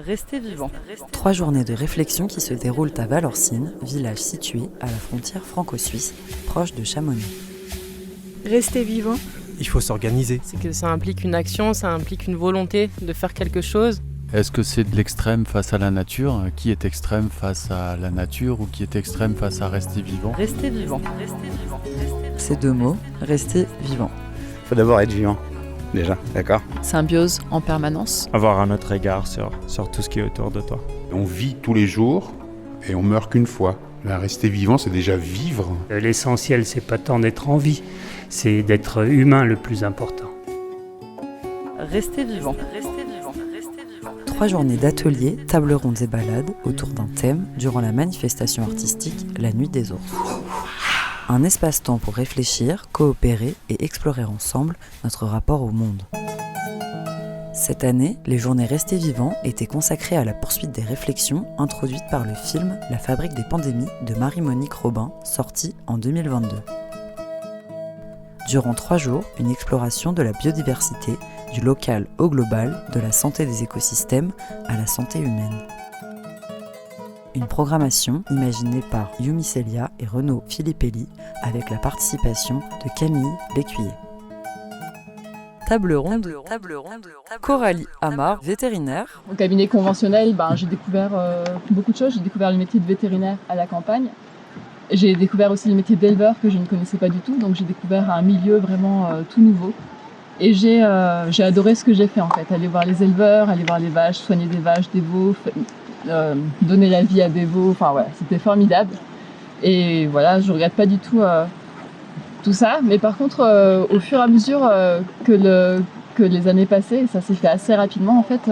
Restez vivant. 3 journées de réflexion qui se déroulent à Valorcine, village situé à la frontière franco-suisse, proche de Chamonix. Rester vivant. Il faut s'organiser. C'est que ça implique une action, ça implique une volonté de faire quelque chose. Est-ce que c'est de l'extrême face à la nature ? Qui est extrême face à la nature ou qui est extrême face à rester vivant ? Restez vivant. Ces 2 mots, rester vivant. Il faut d'abord être vivant, déjà, d'accord ? Symbiose en permanence. Avoir un autre regard sur tout ce qui est autour de toi. On vit tous les jours et on meurt qu'une fois. Là, rester vivant, c'est déjà vivre. L'essentiel, c'est pas tant d'être en vie, c'est d'être humain le plus important. Restez vivant. 3 journées d'ateliers, tables rondes et balades autour d'un thème durant la manifestation artistique La Nuit des Ours. Un espace-temps pour réfléchir, coopérer et explorer ensemble notre rapport au monde. Cette année, les journées Restez vivants étaient consacrées à la poursuite des réflexions introduites par le film La Fabrique des pandémies de Marie-Monique Robin, sorti en 2022. Durant 3 jours, une exploration de la biodiversité, du local au global, de la santé des écosystèmes à la santé humaine. Une programmation imaginée par Yumi Celia et Renaud Filippelli avec la participation de Camille Lécuyer. Table ronde. Coralie Amar, vétérinaire. Au cabinet conventionnel, j'ai découvert beaucoup de choses. J'ai découvert le métier de vétérinaire à la campagne. J'ai découvert aussi le métier d'éleveur que je ne connaissais pas du tout. Donc j'ai découvert un milieu vraiment tout nouveau. Et j'ai adoré ce que j'ai fait en fait. Aller voir les éleveurs, aller voir les vaches, soigner des vaches, des veaux, donner la vie à des veaux. Enfin voilà, c'était formidable. Et voilà, je regrette pas du tout tout ça. Mais par contre, au fur et à mesure que les années passaient, et ça s'est fait assez rapidement en fait,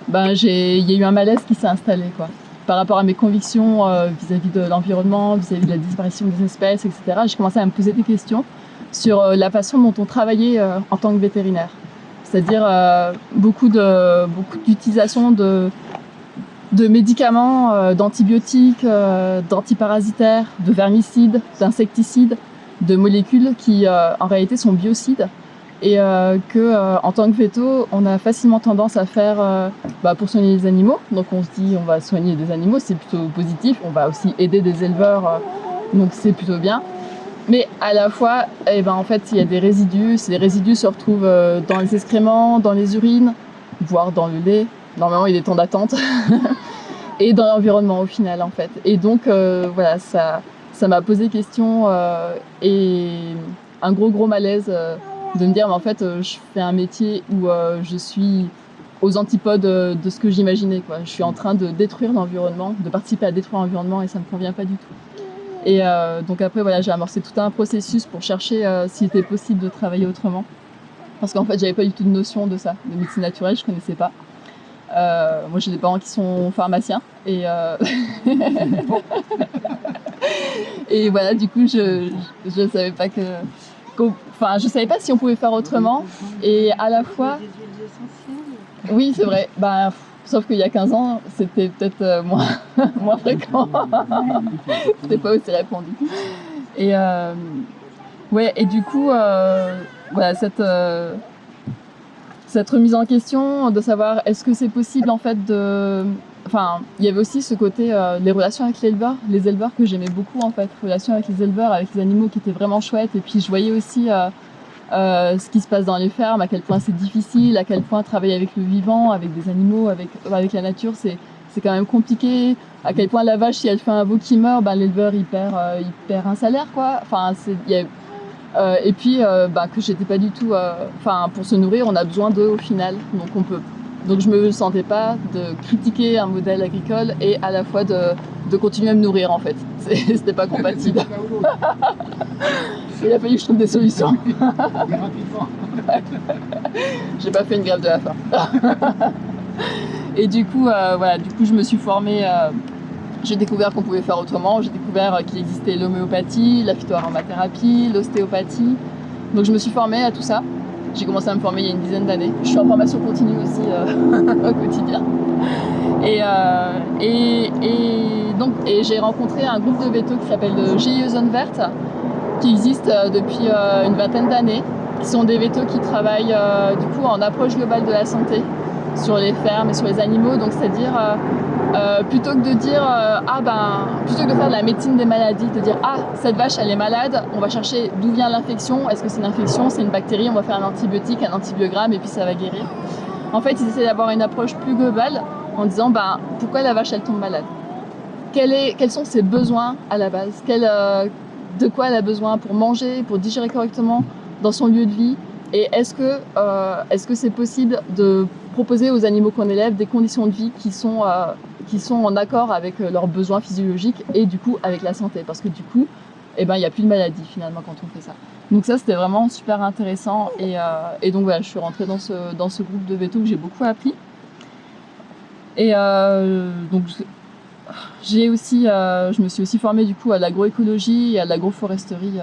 il y a eu un malaise qui s'est installé quoi. Par rapport à mes convictions vis-à-vis de l'environnement, vis-à-vis de la disparition des espèces, etc. J'ai commencé à me poser des questions sur la façon dont on travaillait en tant que vétérinaire. C'est-à-dire beaucoup d'utilisation de médicaments, d'antibiotiques, d'antiparasitaires, de vermicides, d'insecticides, de molécules qui en réalité sont biocides et en tant que véto, on a facilement tendance à faire pour soigner les animaux. Donc on se dit on va soigner des animaux, c'est plutôt positif. On va aussi aider des éleveurs, donc c'est plutôt bien. Mais à la fois, en fait, il y a des résidus. Ces résidus se retrouvent dans les excréments, dans les urines, voire dans le lait. Normalement, il y a des temps d'attente. Et dans l'environnement au final, en fait. Et donc, ça m'a posé question et un gros malaise de me dire, mais en fait, je fais un métier où je suis aux antipodes de ce que j'imaginais, quoi. Je suis en train de détruire l'environnement, de participer à détruire l'environnement et ça ne me convient pas du tout. Et donc après, j'ai amorcé tout un processus pour chercher s'il était possible de travailler autrement. Parce qu'en fait, j'avais pas du tout de notion de ça, de médecine naturelle, je connaissais pas. Moi, j'ai des parents qui sont pharmaciens. Et, et voilà, du coup, je savais pas je savais pas si on pouvait faire autrement. Et à la fois... Oui, c'est vrai. Sauf qu'il y a 15 ans, c'était peut-être moins fréquent. C'était pas aussi répandu. Et et du coup, cette remise en question de savoir est-ce que c'est possible en fait il y avait aussi ce côté les relations avec les éleveurs que j'aimais beaucoup en fait, relations avec les éleveurs, avec les animaux qui étaient vraiment chouettes. Et puis je voyais aussi ce qui se passe dans les fermes, à quel point c'est difficile, à quel point travailler avec le vivant, avec des animaux, avec la nature, c'est quand même compliqué. À quel point la vache, si elle fait un veau qui meurt, l'éleveur il perd un salaire quoi. Et puis que j'étais pas du tout. Pour se nourrir, on a besoin d'eux au final, donc je me sentais pas de critiquer un modèle agricole et à la fois de continuer à me nourrir en fait. C'était pas compatible. Il a fallu que je trouve des solutions. J'ai pas fait une grève de la faim. Et du coup, je me suis formée. J'ai découvert qu'on pouvait faire autrement. J'ai découvert qu'il existait l'homéopathie, la phytoaromathérapie, l'ostéopathie. Donc je me suis formée à tout ça. J'ai commencé à me former il y a une dizaine d'années. Je suis en formation continue aussi au quotidien. Et j'ai rencontré un groupe de vétos qui s'appelle le GIE Zone Verte, qui existe depuis une vingtaine d'années, qui sont des vétos qui travaillent en approche globale de la santé sur les fermes et sur les animaux. Donc c'est-à-dire plutôt que de dire plutôt que de faire de la médecine des maladies, de dire cette vache elle est malade, on va chercher d'où vient l'infection, est-ce que c'est une infection, c'est une bactérie, on va faire un antibiotique, un antibiogramme et puis ça va guérir. En fait, ils essaient d'avoir une approche plus globale en disant pourquoi la vache elle tombe malade, quels sont ses besoins à la base, de quoi elle a besoin pour manger, pour digérer correctement dans son lieu de vie, et est-ce que c'est possible de proposer aux animaux qu'on élève des conditions de vie qui sont en accord avec leurs besoins physiologiques et du coup avec la santé, parce que du coup il n'y a plus de maladie finalement quand on fait ça. Donc ça c'était vraiment super intéressant et donc voilà, je suis rentrée dans ce groupe de vétos que j'ai beaucoup appris. Et donc je me suis aussi formée du coup à l'agroécologie et à l'agroforesterie.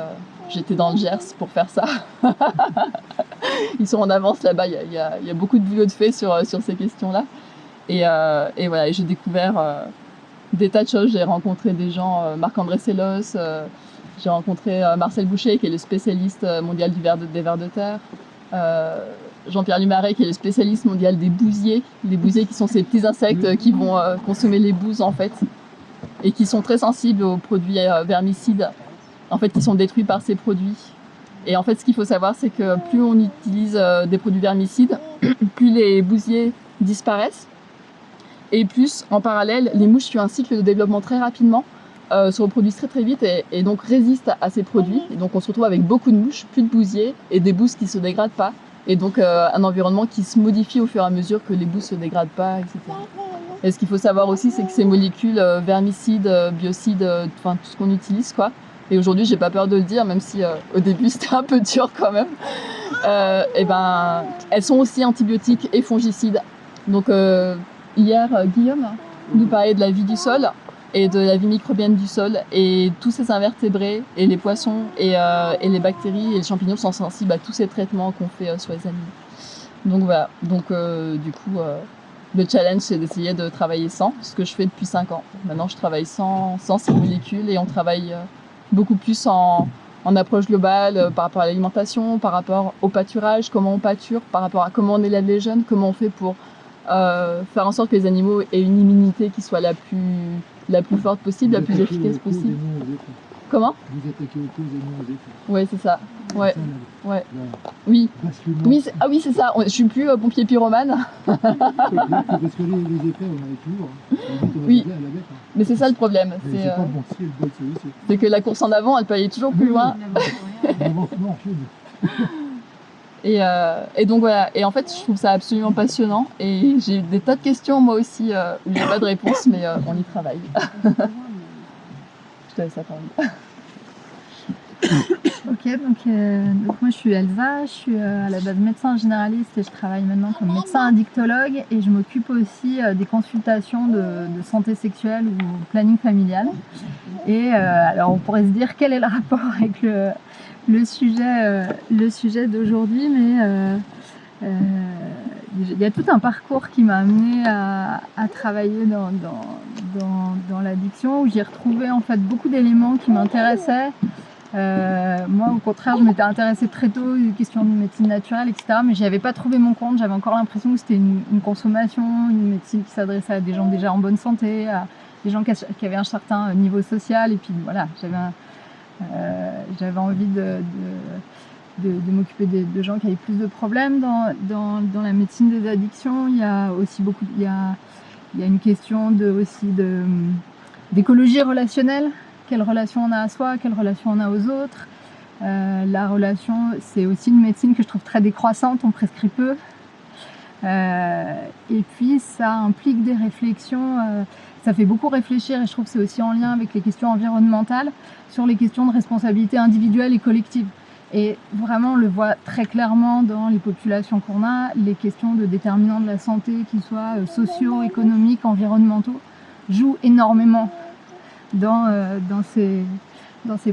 J'étais dans le Gers pour faire ça. Ils sont en avance là-bas, il y a beaucoup de boulot de fait sur ces questions-là. Et voilà, j'ai découvert des tas de choses. J'ai rencontré des gens, Marc-André Sellos, j'ai rencontré Marcel Boucher qui est le spécialiste mondial des vers de terre, Jean-Pierre Lumaret qui est le spécialiste mondial des bousiers. Les bousiers qui sont ces petits insectes qui vont consommer les bouses en fait et qui sont très sensibles aux produits vermicides en fait qui sont détruits par ces produits. Et en fait ce qu'il faut savoir c'est que plus on utilise des produits vermicides, plus les bousiers disparaissent et plus en parallèle les mouches suivent un cycle de développement très rapidement, se reproduisent très très vite et donc résistent à ces produits. Et donc on se retrouve avec beaucoup de mouches, plus de bousiers et des bouses qui ne se dégradent pas. Et donc un environnement qui se modifie au fur et à mesure que les bouses ne se dégradent pas, etc. Et ce qu'il faut savoir aussi, c'est que ces molécules vermicides, biocides, tout ce qu'on utilise, quoi. Et aujourd'hui, j'ai pas peur de le dire, même si au début c'était un peu dur quand même. Elles sont aussi antibiotiques et fongicides. Donc hier, Guillaume nous parlait de la vie du sol et de la vie microbienne du sol, et tous ces invertébrés et les poissons et les bactéries et les champignons sont sensibles à tous ces traitements qu'on fait sur les animaux. Donc voilà, du coup le challenge c'est d'essayer de travailler sans, ce que je fais depuis 5 ans. Maintenant je travaille sans ces molécules et on travaille beaucoup plus en approche globale par rapport à l'alimentation, par rapport au pâturage, comment on pâture, par rapport à comment on élève les jeunes, comment on fait pour faire en sorte que les animaux aient une immunité qui soit la plus forte possible, la plus efficace possible. Comment ? Vous attaquez aux causes et non aux effets. Oui, c'est ça. Ouais. Ouais. Oui. Oui, c'est ça. Je suis plus pompier pyromane. Parce que les effets, on en est toujours. Oui. Mais c'est ça le problème. C'est que la course en avant, elle peut aller toujours plus loin. Et donc voilà. Et en fait, je trouve ça absolument passionnant. Et j'ai des tas de questions moi aussi où j'ai pas de réponse, mais on y travaille. Je te laisse la parole. Ok, donc moi je suis Elsa, je suis à la base médecin généraliste et je travaille maintenant comme médecin addictologue et je m'occupe aussi des consultations de santé sexuelle ou planning familial. Et alors on pourrait se dire quel est le rapport avec le sujet d'aujourd'hui, mais il y a tout un parcours qui m'a amené à travailler dans l'addiction, où j'ai retrouvé en fait beaucoup d'éléments qui m'intéressaient. Moi au contraire je m'étais intéressée très tôt aux questions de médecine naturelle, etc. Mais j'y avais pas trouvé mon compte, j'avais encore l'impression que c'était une consommation, une médecine qui s'adressait à des gens déjà en bonne santé, à des gens qui avaient un certain niveau social, et puis voilà, j'avais envie de m'occuper de gens qui avaient plus de problèmes. Dans la médecine des addictions, il y a aussi il y a une question d'écologie relationnelle. Quelle relation on a à soi, quelle relation on a aux autres. La relation, c'est aussi une médecine que je trouve très décroissante, on prescrit peu. Et puis ça implique des réflexions, ça fait beaucoup réfléchir, et je trouve que c'est aussi en lien avec les questions environnementales, sur les questions de responsabilité individuelle et collective. Et vraiment on le voit très clairement dans les populations qu'on a, les questions de déterminants de la santé, qu'ils soient sociaux, économiques, environnementaux, jouent énormément dans ces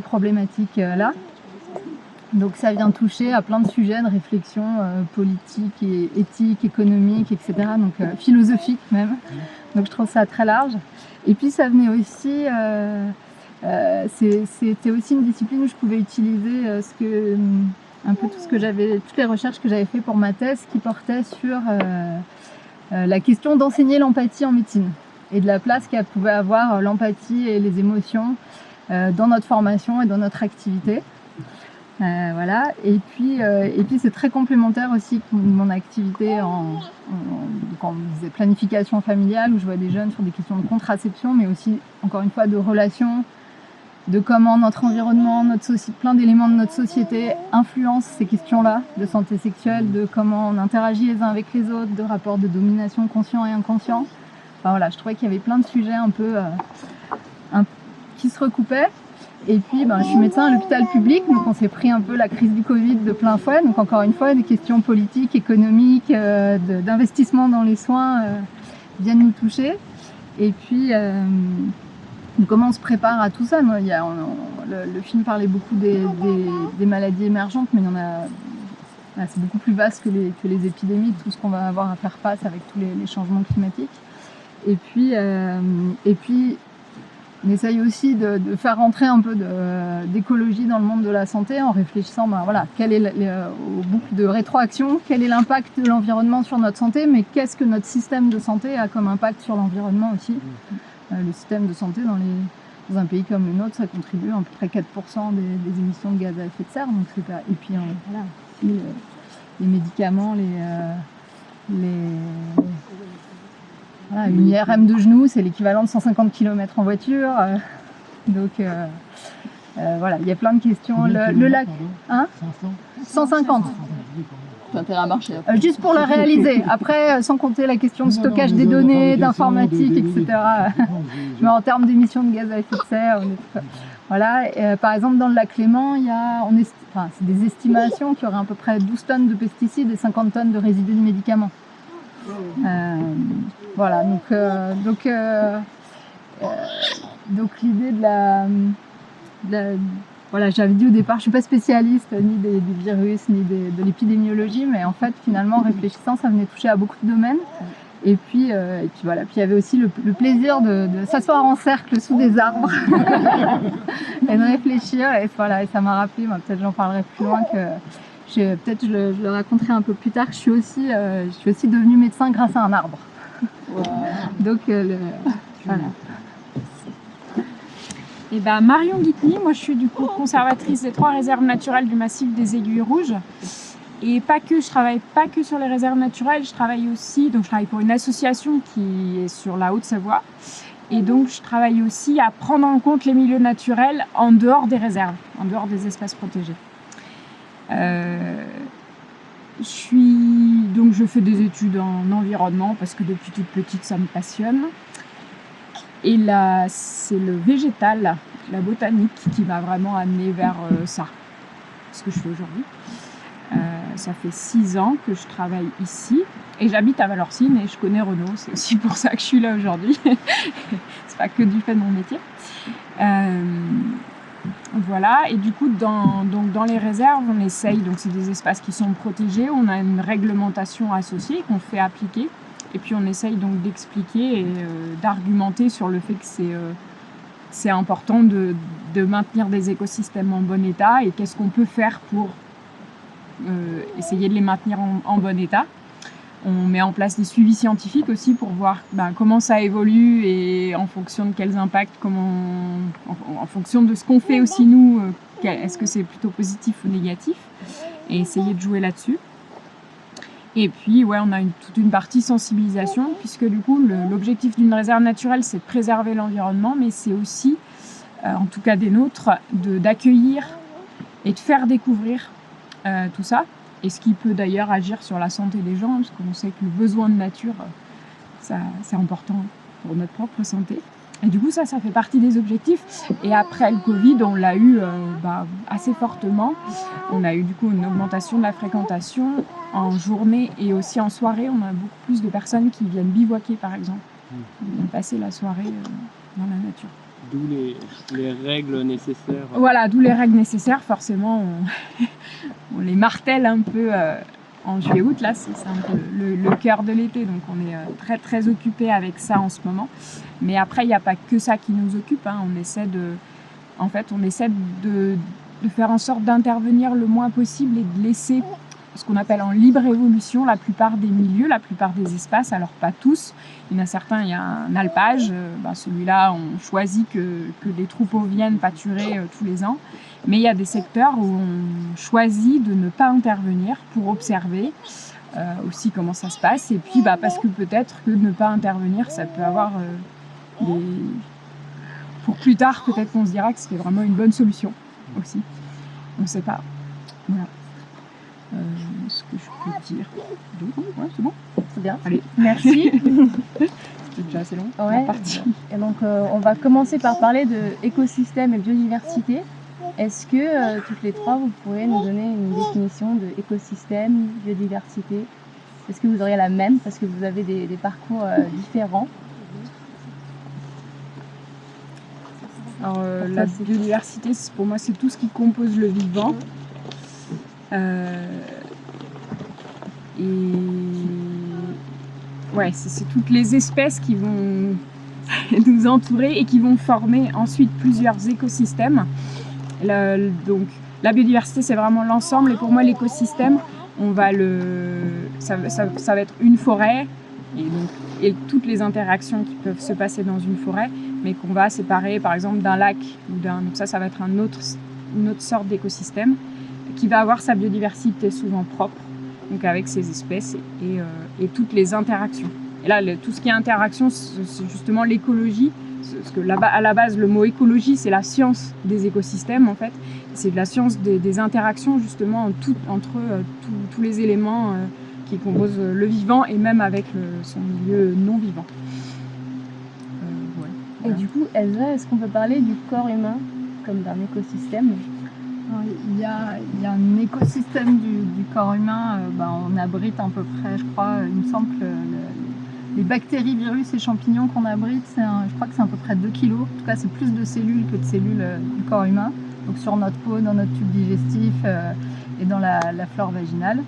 problématiques-là. Donc ça vient toucher à plein de sujets de réflexion politique et éthique, économique, etc. Donc philosophique même. Donc je trouve ça très large. Et puis ça venait aussi, c'était aussi une discipline où je pouvais utiliser un peu toutes les recherches que j'avais fait pour ma thèse, qui portaient sur la question d'enseigner l'empathie en médecine et de la place qu'elle pouvait avoir l'empathie et les émotions dans notre formation et dans notre activité. Voilà. Et puis c'est très complémentaire aussi de mon activité quand on disait planification familiale, où je vois des jeunes sur des questions de contraception, mais aussi, encore une fois, de relations, de comment notre environnement, plein d'éléments de notre société influencent ces questions-là, de santé sexuelle, de comment on interagit les uns avec les autres, de rapports de domination conscient et inconscient. Enfin voilà, je trouvais qu'il y avait plein de sujets un peu qui se recoupaient. Et puis, je suis médecin à l'hôpital public, donc on s'est pris un peu la crise du Covid de plein fouet. Donc encore une fois, des questions politiques, économiques, d'investissement dans les soins viennent nous toucher. Et puis, comment on se prépare à tout ça? Le film parlait beaucoup des maladies émergentes, mais il y en a, c'est beaucoup plus vaste que les épidémies, tout ce qu'on va avoir à faire face avec tous les changements climatiques. Et puis on essaye aussi de faire rentrer un peu d'écologie dans le monde de la santé en réfléchissant, quelle est au bout de rétroaction, quel est l'impact de l'environnement sur notre santé, mais qu'est-ce que notre système de santé a comme impact sur l'environnement aussi. Le système de santé dans un pays comme le nôtre, ça contribue à peu près 4% des émissions de gaz à effet de serre. Donc et puis aussi, les médicaments, une IRM de genou, c'est l'équivalent de 150 km en voiture. Donc il y a plein de questions. Le lac, 150. Tu as intérêt à marcher. Juste pour le réaliser. Après, sans compter la question de stockage des données, d'informatique, etc. Mais en termes d'émissions de gaz à effet de serre, par exemple, dans le lac Léman, c'est des estimations qu'il y aurait à peu près 12 tonnes de pesticides et 50 tonnes de résidus de médicaments. Donc l'idée j'avais dit au départ, je suis pas spécialiste ni des virus ni de l'épidémiologie, mais en fait finalement en réfléchissant, ça venait toucher à beaucoup de domaines. Et puis puis il y avait aussi le plaisir de s'asseoir en cercle sous des arbres et de réfléchir. Et ça m'a rappelé, peut-être j'en parlerai plus loin, que peut-être je le raconterai un peu plus tard, je suis aussi devenue médecin grâce à un arbre. Wow. Donc voilà. Et Marion Guitny, moi je suis du coup conservatrice des 3 réserves naturelles du massif des Aiguilles Rouges. Et je travaille pas que sur les réserves naturelles, je travaille pour une association qui est sur la Haute-Savoie. Et donc je travaille aussi à prendre en compte les milieux naturels en dehors des réserves, en dehors des espaces protégés. Je fais des études en environnement parce que depuis toute petite ça me passionne. Et là, c'est le végétal, la botanique qui m'a vraiment amenée vers ce que je fais aujourd'hui. Ça fait 6 ans que je travaille ici et j'habite à Valorcine et je connais Renaud, c'est aussi pour ça que je suis là aujourd'hui. C'est pas que du fait de mon métier. Voilà, et du coup dans les réserves on essaye, donc c'est des espaces qui sont protégés, on a une réglementation associée qu'on fait appliquer et puis on essaye donc d'expliquer et d'argumenter sur le fait que c'est important de maintenir des écosystèmes en bon état et qu'est-ce qu'on peut faire pour essayer de les maintenir en bon état. On met en place des suivis scientifiques aussi pour voir comment ça évolue et en fonction de quels impacts, en fonction de ce qu'on fait aussi nous, est-ce que c'est plutôt positif ou négatif, et essayer de jouer là-dessus. Et puis on a toute une partie sensibilisation, puisque du coup l'objectif d'une réserve naturelle c'est de préserver l'environnement, mais c'est aussi, en tout cas des nôtres, d'accueillir et de faire découvrir tout ça. Et ce qui peut d'ailleurs agir sur la santé des gens, parce qu'on sait que le besoin de nature, c'est important pour notre propre santé. Et du coup, ça fait partie des objectifs. Et après le Covid, on l'a eu assez fortement. On a eu du coup une augmentation de la fréquentation en journée et aussi en soirée. On a beaucoup plus de personnes qui viennent bivouaquer, par exemple. Ils viennent passer la soirée dans la nature. D'où les règles nécessaires. Voilà, d'où les règles nécessaires. Forcément, on les martèle un peu en juillet-août. Là, c'est un peu le cœur de l'été. Donc, on est très, très occupé avec ça en ce moment. Mais après, il n'y a pas que ça qui nous occupe. On essaie de faire en sorte d'intervenir le moins possible et de laisser ce qu'on appelle en libre évolution la plupart des milieux, la plupart des espaces, alors pas tous. Il y en a certains, il y a un alpage, celui-là on choisit que les troupeaux viennent pâturer tous les ans, mais il y a des secteurs où on choisit de ne pas intervenir pour observer aussi comment ça se passe, et puis parce que peut-être que de ne pas intervenir ça peut avoir pour plus tard, peut-être qu'on se dira que c'était vraiment une bonne solution aussi, on ne sait pas. Voilà. Ce que je peux dire. Ouais, c'est bon. C'est bien. Allez, merci. C'est déjà assez long. Ouais. Et donc, on va commencer par parler de écosystème et biodiversité. Est-ce que toutes les trois, vous pourriez nous donner une définition de écosystème, biodiversité? Est-ce que vous auriez la même parce que vous avez des parcours différents? Alors, la biodiversité, pour moi, c'est tout ce qui compose le vivant. C'est toutes les espèces qui vont nous entourer et qui vont former ensuite plusieurs écosystèmes. Donc, la biodiversité, c'est vraiment l'ensemble, et pour moi, l'écosystème, ça va être une forêt et toutes les interactions qui peuvent se passer dans une forêt, mais qu'on va séparer, par exemple, d'un lac donc ça va être une autre sorte d'écosystème qui va avoir sa biodiversité souvent propre, donc avec ses espèces et toutes les interactions. Et là, tout ce qui est interaction, c'est justement l'écologie, parce que à la base, le mot écologie, c'est la science des écosystèmes, en fait. C'est de la science des interactions, justement, entre tous les éléments qui composent le vivant, et même avec son milieu non vivant. Et du coup, Elsa, est-ce qu'on peut parler du corps humain comme d'un écosystème? Il y a un écosystème du corps humain, on abrite à peu près, je crois, il me semble que les bactéries, virus et champignons qu'on abrite, je crois que c'est à peu près 2 kilos. En tout cas, c'est plus de cellules que de cellules du corps humain. Donc sur notre peau, dans notre tube digestif et dans la flore vaginale.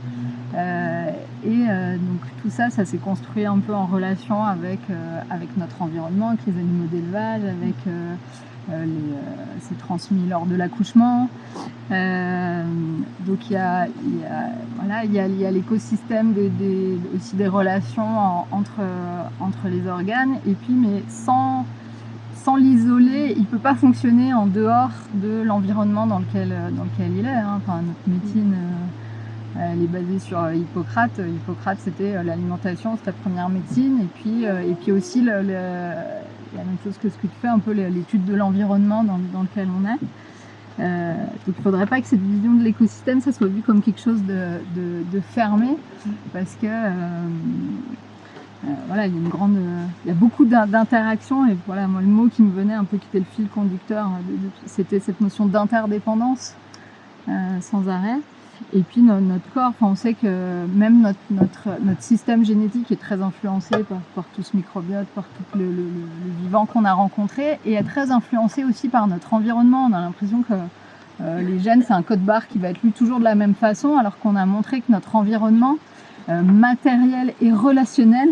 Donc tout ça s'est construit un peu en relation avec notre environnement, avec les animaux d'élevage, avec... c'est transmis lors de l'accouchement. Donc il y a l'écosystème aussi des relations entre les organes, et puis mais sans l'isoler, il ne peut pas fonctionner en dehors de l'environnement dans lequel il est. Enfin, notre médecine elle est basée sur Hippocrate. Hippocrate, c'était l'alimentation, c'était la première médecine, et puis aussi la même chose que ce que tu fais, un peu l'étude de l'environnement dans lequel on est. Donc il ne faudrait pas que cette vision de l'écosystème, ça soit vu comme quelque chose de fermé, parce que il y a beaucoup d'interactions, et voilà, moi le mot qui me venait un peu, qui était le fil conducteur, c'était cette notion d'interdépendance sans arrêt. Et puis notre corps, on sait que même notre système génétique est très influencé par tout ce microbiote, par tout le vivant qu'on a rencontré, et est très influencé aussi par notre environnement. On a l'impression que les gènes, c'est un code barre qui va être lu toujours de la même façon, alors qu'on a montré que notre environnement matériel et relationnel,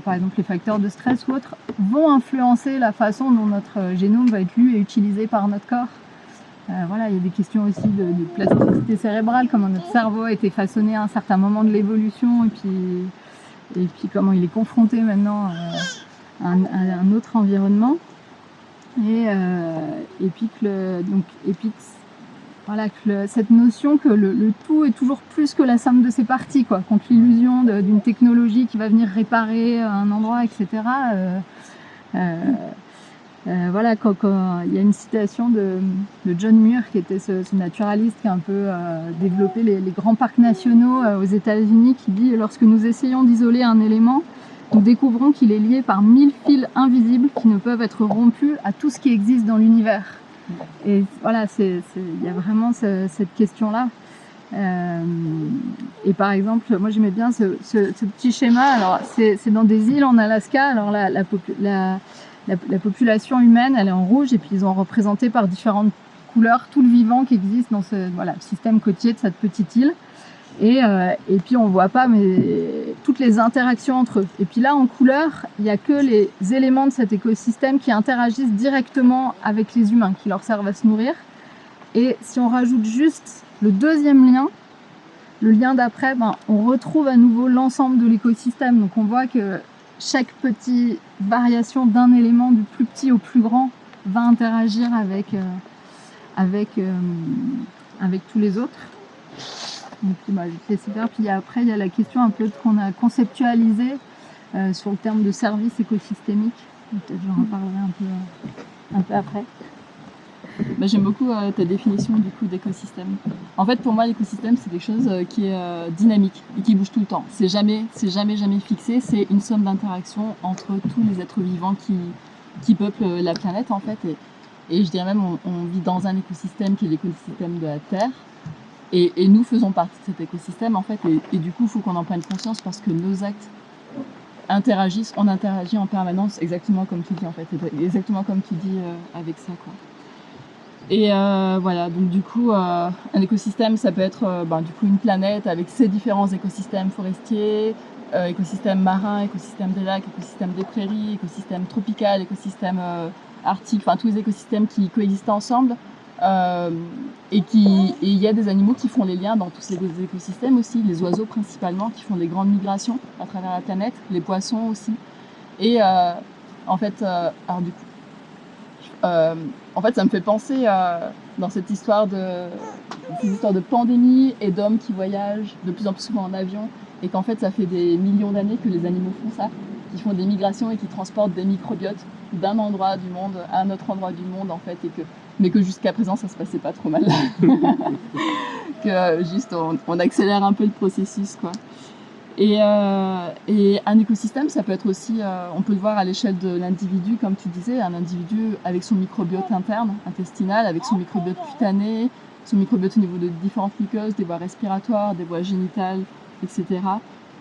par exemple les facteurs de stress ou autres, vont influencer la façon dont notre génome va être lu et utilisé par notre corps. Il y a des questions aussi de plasticité cérébrale, comment notre cerveau a été façonné à un certain moment de l'évolution, et puis comment il est confronté maintenant à un autre environnement. Et puis cette notion que le tout est toujours plus que la somme de ses parties, quoi, contre l'illusion d'une technologie qui va venir réparer un endroit, etc. Quand il y a une citation de John Muir, qui était ce naturaliste qui a un peu développé les grands parcs nationaux aux États-Unis, qui dit « Lorsque nous essayons d'isoler un élément, nous découvrons qu'il est lié par 1000 fils invisibles qui ne peuvent être rompus à tout ce qui existe dans l'univers. » Et voilà, il y a vraiment cette question-là. Et par exemple, moi j'aimais bien ce petit schéma. Alors c'est dans des îles en Alaska. Alors la population humaine, elle est en rouge, et puis ils ont représenté par différentes couleurs tout le vivant qui existe dans le système côtier de cette petite île. Et puis on voit pas toutes les interactions entre eux. Et puis là, en couleur, il n'y a que les éléments de cet écosystème qui interagissent directement avec les humains, qui leur servent à se nourrir. Et si on rajoute juste le deuxième lien, le lien d'après, on retrouve à nouveau l'ensemble de l'écosystème. Donc on voit que chaque petite variation d'un élément, du plus petit au plus grand, va interagir avec tous les autres. Donc, je te laisse faire. Puis après, il y a la question un peu qu'on a conceptualisée sur le terme de service écosystémique. Peut-être j'en reparlerai un peu après. J'aime beaucoup ta définition du coup d'écosystème. En fait, pour moi, l'écosystème, c'est quelque chose qui est dynamique et qui bouge tout le temps. C'est jamais fixé. C'est une somme d'interactions entre tous les êtres vivants qui peuplent la planète, en fait. Et je dirais même, on vit dans un écosystème qui est l'écosystème de la Terre. Et nous faisons partie de cet écosystème, en fait. Et du coup, il faut qu'on en prenne conscience parce que nos actes interagissent. On interagit en permanence, exactement comme tu dis, en fait. Exactement comme tu dis avec ça, quoi. Et voilà, donc du coup, un écosystème, ça peut être du coup une planète avec ses différents écosystèmes forestiers, écosystèmes marins, écosystèmes des lacs, écosystèmes des prairies, écosystèmes tropicaux, écosystèmes arctiques, enfin tous les écosystèmes qui coexistent ensemble. Et il y a des animaux qui font les liens dans tous ces écosystèmes aussi, les oiseaux principalement, qui font des grandes migrations à travers la planète, les poissons aussi. Et en fait, alors du coup, en fait, ça me fait penser dans cette histoire de pandémie et d'hommes qui voyagent de plus en plus souvent en avion et qu'en fait, ça fait des millions d'années que les animaux font ça, qui font des migrations et qui transportent des microbiotes d'un endroit du monde à un autre endroit du monde, en fait, mais que jusqu'à présent, ça se passait pas trop mal. Que juste, on accélère un peu le processus, quoi. Et un écosystème, ça peut être aussi, on peut le voir à l'échelle de l'individu, comme tu disais, un individu avec son microbiote interne, intestinal, avec son microbiote cutané, son microbiote au niveau de différentes muqueuses, des voies respiratoires, des voies génitales, etc.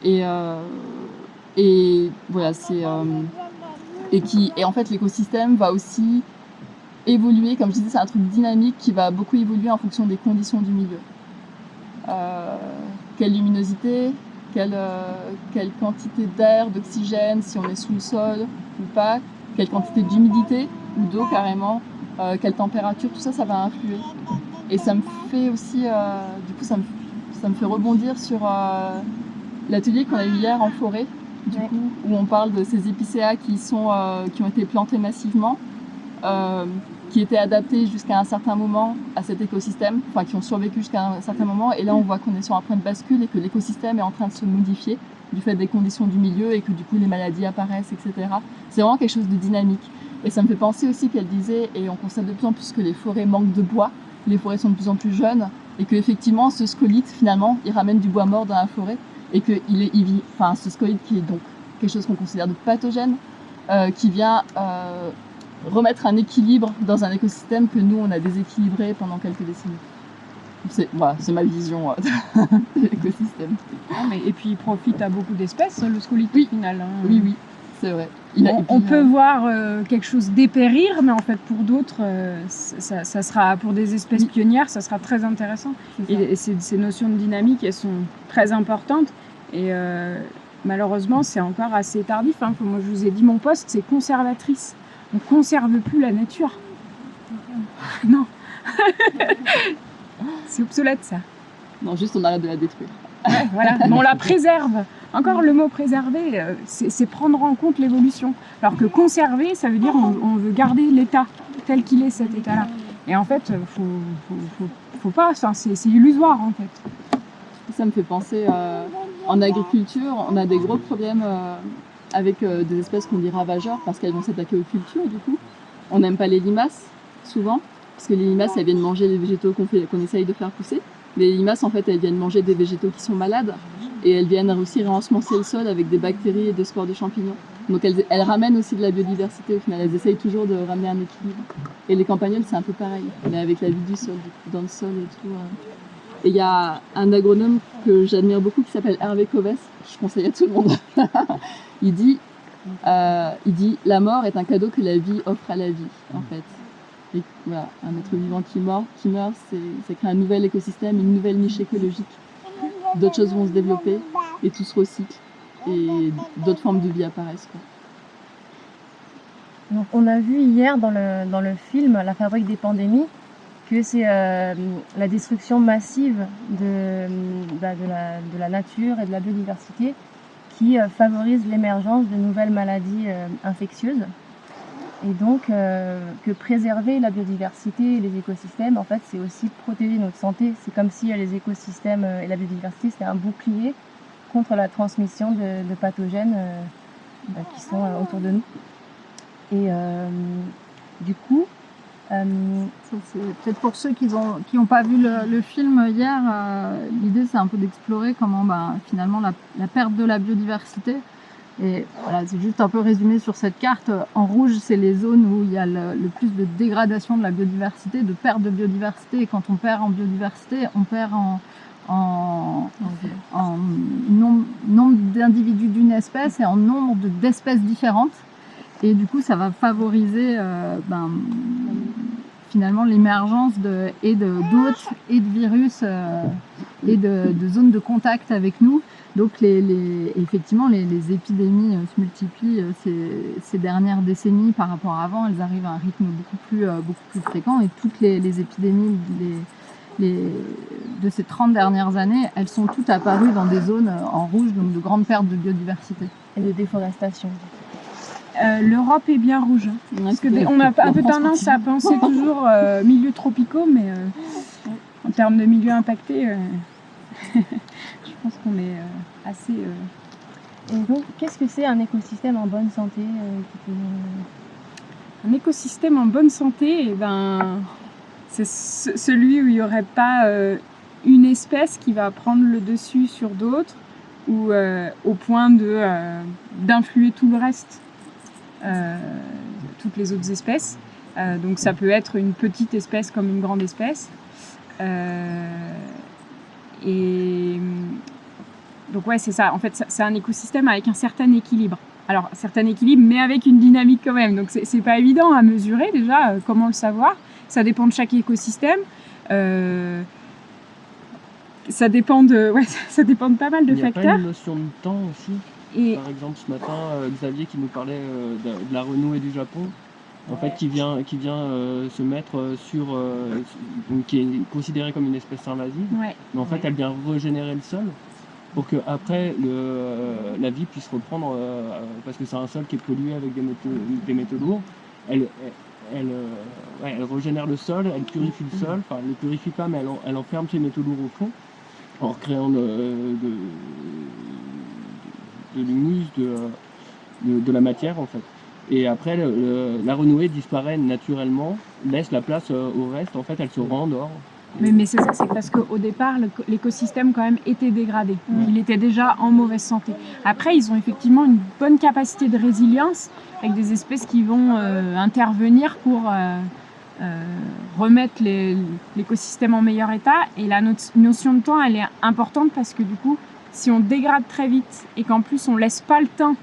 Et voilà, et en fait, l'écosystème va aussi évoluer, comme je disais, c'est un truc dynamique qui va beaucoup évoluer en fonction des conditions du milieu. Quelle luminosité, quelle quantité d'air, d'oxygène, si on est sous le sol ou pas, quelle quantité d'humidité ou d'eau carrément, quelle température, tout ça, ça va influer. Et ça me fait aussi, du coup, ça me fait rebondir sur l'atelier qu'on a eu hier en forêt, du coup, où on parle de ces épicéas qui ont été plantés massivement, qui étaient adaptés jusqu'à un certain moment à cet écosystème, enfin qui ont survécu jusqu'à un certain moment, et là on voit qu'on est sur un point de bascule et que l'écosystème est en train de se modifier du fait des conditions du milieu et que du coup les maladies apparaissent, etc. C'est vraiment quelque chose de dynamique. Et ça me fait penser aussi qu'elle disait, et on constate de plus en plus que les forêts manquent de bois, les forêts sont de plus en plus jeunes, et qu'effectivement ce scolyte finalement il ramène du bois mort dans la forêt, et que ce scolyte qui est donc quelque chose qu'on considère de pathogène, qui vient remettre un équilibre dans un écosystème que nous on a déséquilibré pendant quelques décennies. C'est ma vision de l'écosystème. Et puis il profite à beaucoup d'espèces, le scolyte, au final. Hein. Oui, c'est vrai. On peut voir quelque chose dépérir, mais en fait pour d'autres, ça sera, pour des espèces pionnières, ça sera très intéressant. Et ces notions de dynamique, elles sont très importantes. Et malheureusement, c'est encore assez tardif. Hein. Comme moi je vous ai dit, mon poste, c'est conservatrice. On ne conserve plus la nature. Non. C'est obsolète, ça. Non, juste on arrête de la détruire. Ouais, voilà. Mais on la préserve. Encore le mot préserver, c'est prendre en compte l'évolution. Alors que conserver, ça veut dire on veut garder l'état tel qu'il est, cet état-là. Et en fait, faut pas. Enfin, c'est illusoire, en fait. Ça me fait penser, en agriculture, on a des gros problèmes avec des espèces qu'on dit ravageurs parce qu'elles vont s'attaquer aux cultures, du coup. On n'aime pas les limaces, souvent, parce que les limaces, elles viennent manger les végétaux qu'on essaye de faire pousser. Les limaces, en fait, elles viennent manger des végétaux qui sont malades et elles viennent aussi réensemencer le sol avec des bactéries et des spores de champignons. Donc elles ramènent aussi de la biodiversité, au final. Elles essayent toujours de ramener un équilibre. Et les campagnols, c'est un peu pareil, mais avec la vie du sol, dans le sol et tout. Et il y a un agronome que j'admire beaucoup qui s'appelle Hervé Covès, je conseille à tout le monde. Il dit la mort est un cadeau que la vie offre à la vie, en fait. Et voilà, un être vivant qui meurt, c'est créer un nouvel écosystème, une nouvelle niche écologique. D'autres choses vont se développer et tout se recycle et d'autres formes de vie apparaissent, quoi. Donc on a vu hier dans le film La fabrique des pandémies que c'est la destruction massive de la nature et de la biodiversité qui favorise l'émergence de nouvelles maladies infectieuses. Et donc que préserver la biodiversité et les écosystèmes, en fait, c'est aussi protéger notre santé. C'est comme si les écosystèmes et la biodiversité, c'était un bouclier contre la transmission de pathogènes qui sont autour de nous. Et du coup, peut-être pour ceux qui n'ont pas vu le film hier, l'idée c'est un peu d'explorer comment finalement la perte de la biodiversité, et voilà, c'est juste un peu résumé sur cette carte. En rouge, c'est les zones où il y a le plus de dégradation de la biodiversité, de perte de biodiversité, et quand on perd en biodiversité, on perd en nombre d'individus d'une espèce et en nombre d'espèces différentes. Et du coup, ça va favoriser finalement l'émergence d'hôtes et de virus et de zones de contact avec nous. Donc effectivement, les épidémies se multiplient ces dernières décennies par rapport à avant. Elles arrivent à un rythme beaucoup plus fréquent, et toutes les épidémies de ces 30 dernières années, elles sont toutes apparues dans des zones en rouge, donc de grandes pertes de biodiversité. Et de déforestation. L'Europe est bien rouge. Parce que on a un peu tendance à penser toujours milieux tropicaux, mais en termes de milieux impactés, je pense qu'on est assez... Et donc, qu'est-ce que c'est un écosystème en bonne santé Un écosystème en bonne santé, c'est celui où il n'y aurait pas une espèce qui va prendre le dessus sur d'autres, ou au point d'influer tout le reste. Toutes les autres espèces. Donc ça peut être une petite espèce comme une grande espèce. Et donc ouais, c'est ça. En fait, c'est un écosystème avec un certain équilibre. Alors, un certain équilibre, mais avec une dynamique quand même. Donc c'est pas évident à mesurer déjà. Comment le savoir? Ça dépend de chaque écosystème. Ça dépend de pas mal de facteurs. Il y a pas une notion de temps aussi. Par exemple, ce matin, Xavier qui nous parlait de la renouée du Japon, en fait, qui vient se mettre sur, donc, qui est considérée comme une espèce invasive, mais en fait, elle vient régénérer le sol pour que après la vie puisse reprendre, parce que c'est un sol qui est pollué avec des métaux lourds. Elle régénère le sol, elle purifie le sol, enfin, elle ne le purifie pas, mais elle enferme ces métaux lourds au fond, en recréant de l'humus, de la matière en fait. Et après, la renouée disparaît naturellement, laisse la place au reste, en fait elle se rendort. Mais c'est ça, c'est parce qu'au départ, l'écosystème quand même était dégradé. Il était déjà en mauvaise santé. Après, ils ont effectivement une bonne capacité de résilience, avec des espèces qui vont intervenir pour remettre l'écosystème en meilleur état. Et la notion de temps, elle est importante parce que du coup, si on dégrade très vite et qu'en plus on laisse pas le temps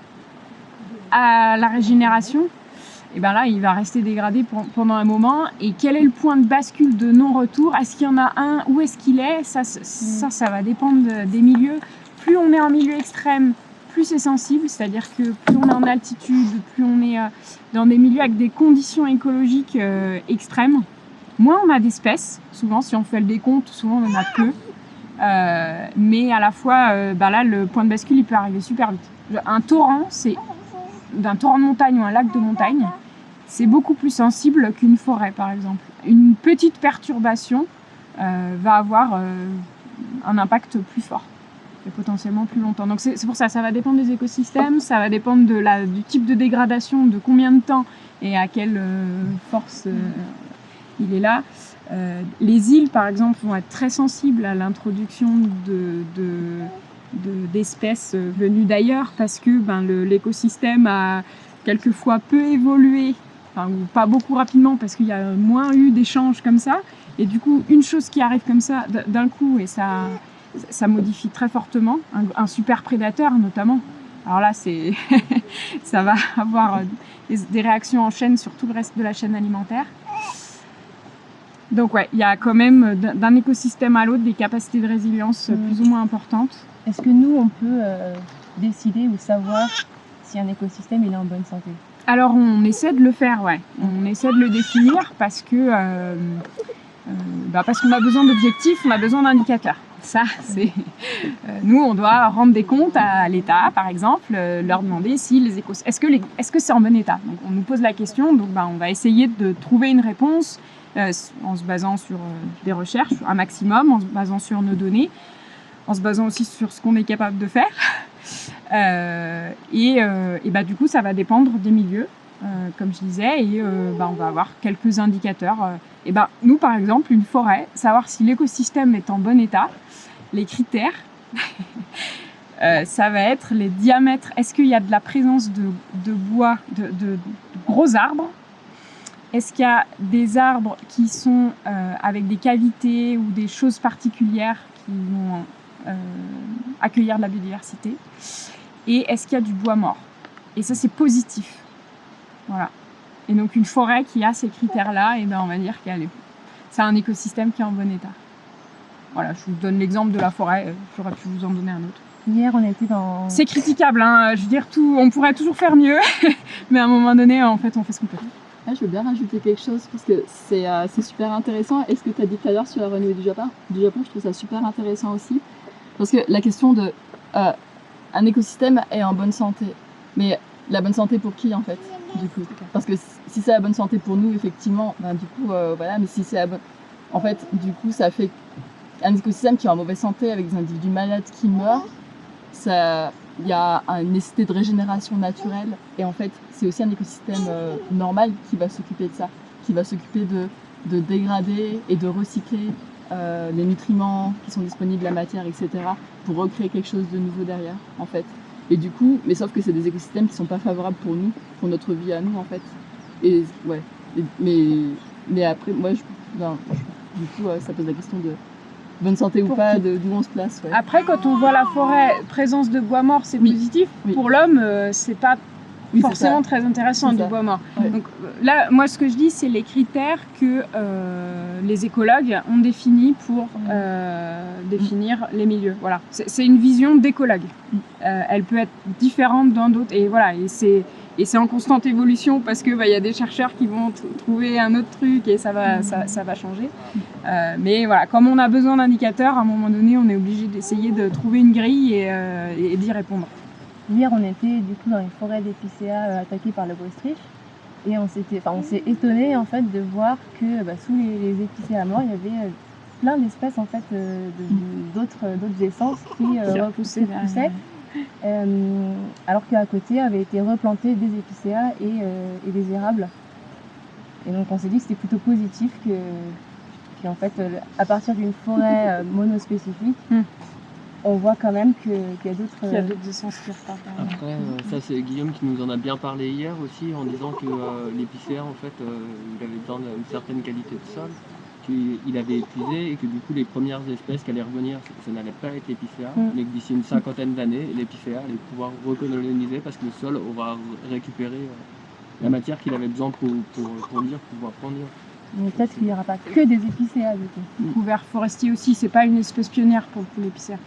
à la régénération, et ben là il va rester dégradé pendant un moment. Et quel est le point de bascule de non-retour? Est-ce qu'il y en a un? Où est-ce qu'il est? Ça va dépendre des milieux. Plus on est en milieu extrême, plus c'est sensible, c'est-à-dire que plus on est en altitude, plus on est dans des milieux avec des conditions écologiques extrêmes, moins on a d'espèces. Souvent, si on fait le décompte, souvent on en a peu. Mais à la fois, là, le point de bascule, il peut arriver super vite. Un torrent, d'un torrent de montagne ou un lac de montagne, c'est beaucoup plus sensible qu'une forêt, par exemple. Une petite perturbation va avoir un impact plus fort et potentiellement plus longtemps. Donc c'est pour ça, ça va dépendre des écosystèmes, ça va dépendre du type de dégradation, de combien de temps et à quelle force il est là. Les îles, par exemple, vont être très sensibles à l'introduction d'espèces venues d'ailleurs parce que l'écosystème a quelquefois peu évolué, ou pas beaucoup rapidement parce qu'il y a moins eu d'échanges comme ça. Et du coup, une chose qui arrive comme ça d'un coup, et ça modifie très fortement, un super prédateur notamment. Alors là, ça va avoir des réactions en chaîne sur tout le reste de la chaîne alimentaire. Donc ouais, il y a quand même d'un écosystème à l'autre des capacités de résilience plus ou moins importantes. Est-ce que nous, on peut décider ou savoir si un écosystème il est en bonne santé? Alors on essaie de le faire, ouais. On essaie de le définir parce que Parce qu'on a besoin d'objectifs, on a besoin d'indicateurs. Ça, c'est nous, on doit rendre des comptes à l'État, par exemple, leur demander si les est-ce que c'est en bon état. Donc, on nous pose la question, donc on va essayer de trouver une réponse en se basant sur des recherches, un maximum, en se basant sur nos données, en se basant aussi sur ce qu'on est capable de faire. Du coup, ça va dépendre des milieux, comme je disais, et on va avoir quelques indicateurs. Nous, par exemple, une forêt, savoir si l'écosystème est en bon état, les critères, ça va être les diamètres. Est-ce qu'il y a de la présence de bois, de gros arbres? Est-ce qu'il y a des arbres qui sont avec des cavités ou des choses particulières qui vont accueillir de la biodiversité? Et est-ce qu'il y a du bois mort? Et ça, c'est positif. Voilà. Et donc, une forêt qui a ces critères-là, on va dire que c'est un écosystème qui est en bon état. Voilà, je vous donne l'exemple de la forêt, j'aurais pu vous en donner un autre. Hier, on était dans... C'est critiquable, hein. Je veux dire, on pourrait toujours faire mieux, mais à un moment donné, en fait, on fait ce qu'on peut. Je veux bien rajouter quelque chose, parce que c'est super intéressant. Et ce que tu as dit tout à l'heure sur la renouée du Japon, je trouve ça super intéressant aussi. Parce que la question de... un écosystème est en bonne santé. Mais la bonne santé pour qui, en fait, du coup? Parce que si c'est la bonne santé pour nous, effectivement, du coup, voilà. Mais si c'est la bonne... En fait, du coup, ça fait un écosystème qui est en mauvaise santé, avec des individus malades qui meurent. Il y a une nécessité de régénération naturelle. Et en fait, c'est aussi un écosystème normal qui va s'occuper de ça. Qui va s'occuper de dégrader et de recycler les nutriments qui sont disponibles, la matière, etc. pour recréer quelque chose de nouveau derrière, en fait. Et du coup, mais sauf que c'est des écosystèmes qui sont pas favorables pour nous, pour notre vie à nous, en fait. Et ouais, mais après, moi, du coup, ça pose la question de bonne santé ou pas, d'où on se place. Ouais. Après, quand on voit la forêt, présence de bois mort, c'est positif. Oui. Pour l'homme, c'est pas forcément très intéressant du bois mort. Ouais. Donc là, moi, ce que je dis, c'est les critères que les écologues ont définis pour définir les milieux. Voilà, c'est une vision d'écologue. Elle peut être différente dans d'autres, et voilà, et c'est en constante évolution parce que y a des chercheurs qui vont trouver un autre truc et ça va changer. Mais voilà, comme on a besoin d'indicateurs, à un moment donné, on est obligé d'essayer de trouver une grille et d'y répondre. Hier, on était du coup dans les forêts d'épicéas attaquées par le Boestrich et on s'est étonné en fait de voir que sous les épicéas morts, il y avait plein d'espèces en fait d'autres essences qui repoussaient. Alors qu'à côté avaient été replantés des épicéas et des érables. Et donc on s'est dit que c'était plutôt positif qu'en fait, à partir d'une forêt monospécifique, on voit quand même qu'il y a d'autres essences qui repartent. Après, ça c'est Guillaume qui nous en a bien parlé hier aussi, en disant que l'épicéa, en fait, il avait besoin d'une certaine qualité de sol, qu'il avait épuisé et que du coup les premières espèces qui allaient revenir, ça n'allait pas être l'épicéa, mais que d'ici une cinquantaine d'années, l'épicéa allait pouvoir recoloniser parce que le sol aura récupéré la matière qu'il avait besoin pour pouvoir grandir. Mais peut-être qu'il n'y aura pas que des épicéas du coup. Le couvert forestier aussi, c'est pas une espèce pionnière pour l'épicéa.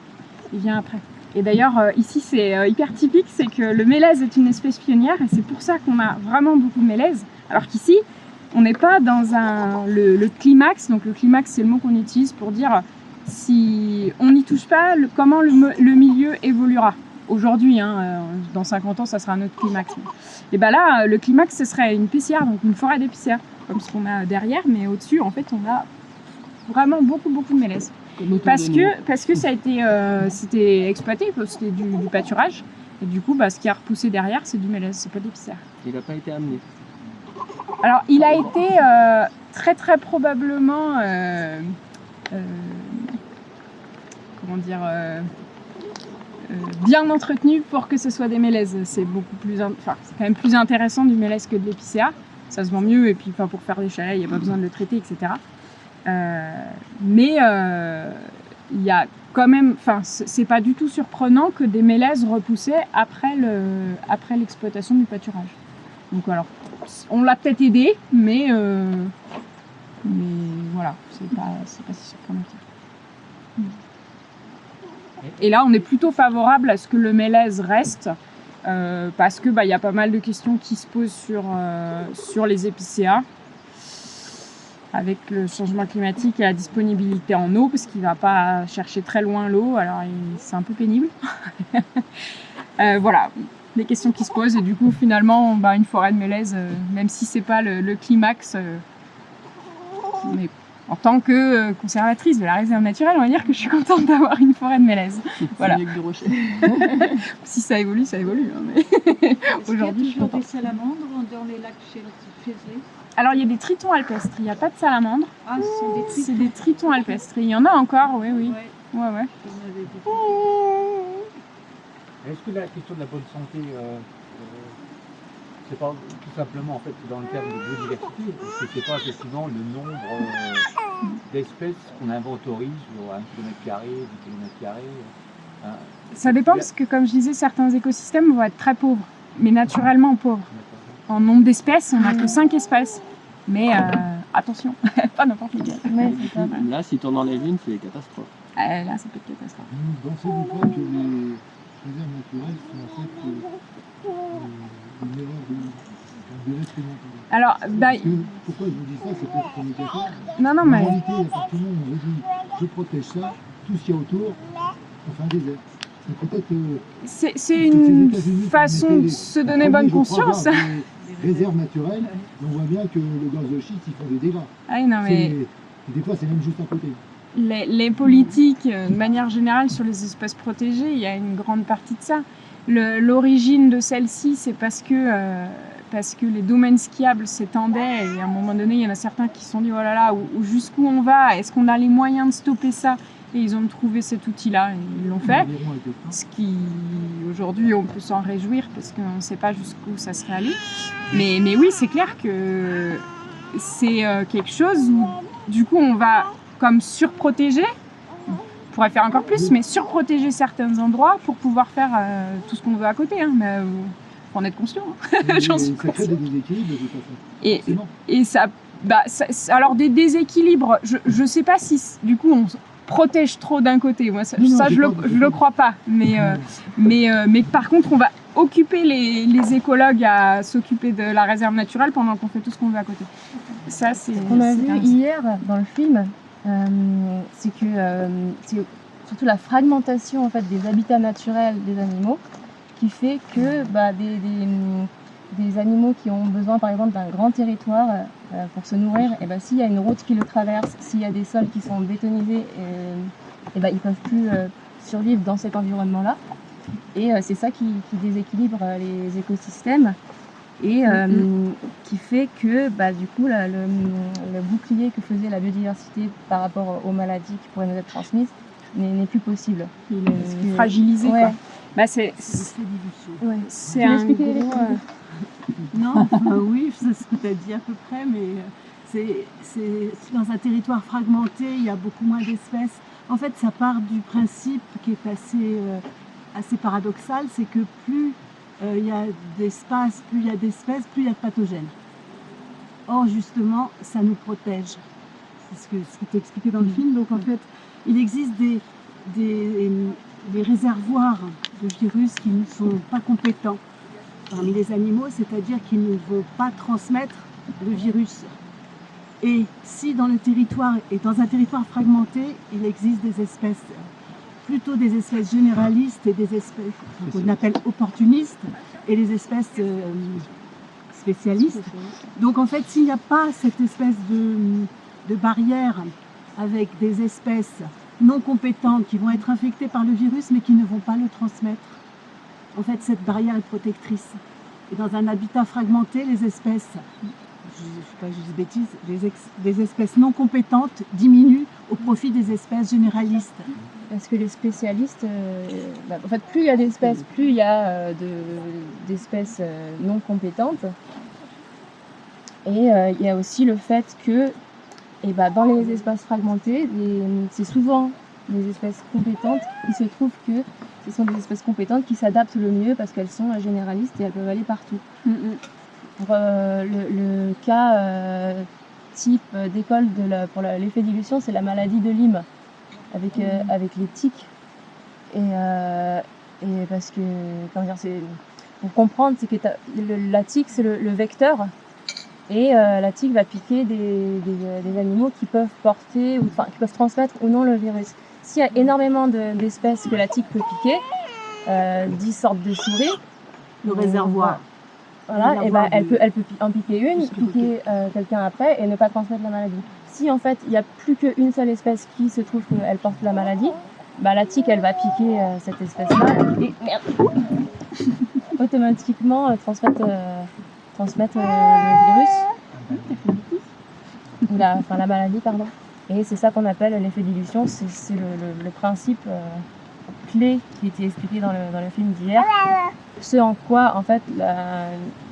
Il vient après. Et d'ailleurs, ici, c'est hyper typique, c'est que le mélèze est une espèce pionnière et c'est pour ça qu'on a vraiment beaucoup de mélèzes. Alors qu'ici, on n'est pas dans le climax. Donc le climax, c'est le mot qu'on utilise pour dire si on n'y touche pas, comment le milieu évoluera. Aujourd'hui, dans 50 ans, ça sera notre climax. Et là, le climax, ce serait une épicéa, donc une forêt d'épicéa, comme ce qu'on a derrière, mais au-dessus, en fait, on a vraiment beaucoup de mélèzes. Parce que ça a été c'était exploité, c'était du pâturage, et du coup, ce qui a repoussé derrière, c'est du mélèze, c'est pas de l'épicéa. Il n'a pas été amené. Alors, il a été très très probablement, bien entretenu pour que ce soit des mélèzes. C'est c'est quand même plus intéressant du mélèze que de l'épicéa. Ça se vend mieux, et puis pour faire des chalets, il n'y a pas besoin de le traiter, etc. Mais il y a quand même, c'est pas du tout surprenant que des mélèzes repoussaient après l'exploitation du pâturage. Donc alors, on l'a peut-être aidé, mais voilà, c'est pas si surprenant. Et là, on est plutôt favorable à ce que le mélèze reste, parce que y a pas mal de questions qui se posent sur les épicéas. avec le changement climatique et la disponibilité en eau, parce qu'il ne va pas chercher très loin l'eau, alors c'est un peu pénible. Voilà, des questions qui se posent, et du coup finalement une forêt de mélèze, même si c'est pas le climax, mais en tant que conservatrice de la réserve naturelle, on va dire que je suis contente d'avoir une forêt de mélèze. Voilà. mieux que de rocher. Si ça évolue, hein, mais aujourd'hui je suis contente. Des salamandres dans les lacs chez eux? Alors il y a des tritons alpestres, il n'y a pas de salamandres. Ah, ce sont des tritons. C'est des tritons alpestres. Il y en a encore, oui. Ouais. Est-ce que la question de la bonne santé, c'est pas tout simplement en fait dans le terme de biodiversité, est-ce que c'est pas effectivement le nombre d'espèces qu'on inventorise sur 1 km², 10 km²? Ça dépend parce que, comme je disais, certains écosystèmes vont être très pauvres, mais naturellement pauvres. En nombre d'espèces, on n'a que 5 espèces. Mais attention, pas n'importe lesquelles. Là, si tu en enlèves une, c'est catastrophe. Là, ça peut être catastrophe. Vous pensez-vous pas que les réserves naturelles sont en fait une erreur de réglementation? Alors, pourquoi je vous dis ça? C'est peut-être communicateur. Non, En mais... réalité, à partir du moment où on vous dit je protège ça, tout ce qu'il y a autour, on fait un désert. C'est une façon de se donner bonne conscience. Des réserves naturelles, on voit bien que le gaz de schiste, ils font des dégâts. Ah non, mais... Des fois, c'est même juste à côté. Les politiques, de manière générale, sur les espèces protégées, il y a une grande partie de ça. L'origine de celle-ci, c'est parce que les domaines skiables s'étendaient, et à un moment donné, il y en a certains qui se sont dit oh là là, jusqu'où on va? Est-ce qu'on a les moyens de stopper ça? Et ils ont trouvé cet outil-là, et ils l'ont fait. Ce qui, aujourd'hui, on peut s'en réjouir parce qu'on ne sait pas jusqu'où ça serait allé. Mais oui, c'est clair que c'est quelque chose où, du coup, on va comme surprotéger. On pourrait faire encore plus, mais surprotéger certains endroits pour pouvoir faire tout ce qu'on veut à côté. Hein. Mais faut en être conscient. Hein. J'en suis ça crée des déséquilibres de toute façon. Et ça, alors des déséquilibres, je ne sais pas si, du coup, on protège trop d'un côté. Moi, ça je le crois pas. Mais par contre, on va occuper les écologues à s'occuper de la réserve naturelle pendant qu'on fait tout ce qu'on veut à côté. Ça, c'est... Ce qu'on a vu hier dans le film, c'est que c'est surtout la fragmentation en fait, des habitats naturels des animaux qui fait que des animaux qui ont besoin par exemple d'un grand territoire pour se nourrir, et s'il y a une route qui le traverse, s'il y a des sols qui sont bétonisés, ils ne peuvent plus survivre dans cet environnement-là. Et c'est ça qui déséquilibre les écosystèmes et qui fait que du coup le bouclier que faisait la biodiversité par rapport aux maladies qui pourraient nous être transmises n'est plus possible. Il est fragilisé. Ouais. Quoi. C'est un gros... Non, oui, je sais ce que tu as dit à peu près, mais c'est dans un territoire fragmenté, il y a beaucoup moins d'espèces. En fait, ça part du principe qui est assez paradoxal, c'est que plus il y a d'espace, plus il y a d'espèces, plus il y a de pathogènes. Or, justement, ça nous protège. C'est ce que tu as expliqué dans le film. Donc, en fait, il existe des réservoirs de virus qui ne sont pas compétents parmi les animaux, c'est-à-dire qu'ils ne vont pas transmettre le virus. Et si dans un territoire fragmenté, il existe des espèces, plutôt des espèces généralistes et des espèces qu'on appelle opportunistes et les espèces spécialistes. Donc en fait, s'il n'y a pas cette espèce de barrière avec des espèces non compétentes qui vont être infectées par le virus mais qui ne vont pas le transmettre, en fait, cette barrière est protectrice. Et dans un habitat fragmenté, les espèces, je ne sais pas, je dis bêtises, les espèces non compétentes diminuent au profit des espèces généralistes. Parce que les spécialistes, en fait, plus il y a d'espèces, plus il y a d'espèces non compétentes. Et il y a aussi le fait que dans les espaces fragmentés, c'est souvent des espèces compétentes. Il se trouve que ce sont des espèces compétentes qui s'adaptent le mieux parce qu'elles sont généralistes et elles peuvent aller partout. Pour le cas type d'école pour l'effet d'illusion, c'est la maladie de Lyme avec les tiques. Et parce que, pour comprendre, c'est que la tique, c'est le vecteur. Et la tique va piquer des animaux qui peuvent porter, enfin qui peuvent transmettre ou non le virus. S'il y a énormément d'espèces que la tique peut piquer, 10 sortes de souris, Le réservoir. voilà, et ben elle peut en piquer une, piquer quelqu'un après et ne pas transmettre la maladie. Si en fait il n'y a plus qu'une seule espèce qui se trouve qu'elle porte la maladie, bah, la tique elle va piquer cette espèce-là et automatiquement transmettre le virus, ou la maladie, pardon. Et c'est ça qu'on appelle l'effet dilution, c'est le principe clé qui était expliqué dans le film d'hier. Ce en quoi, en fait,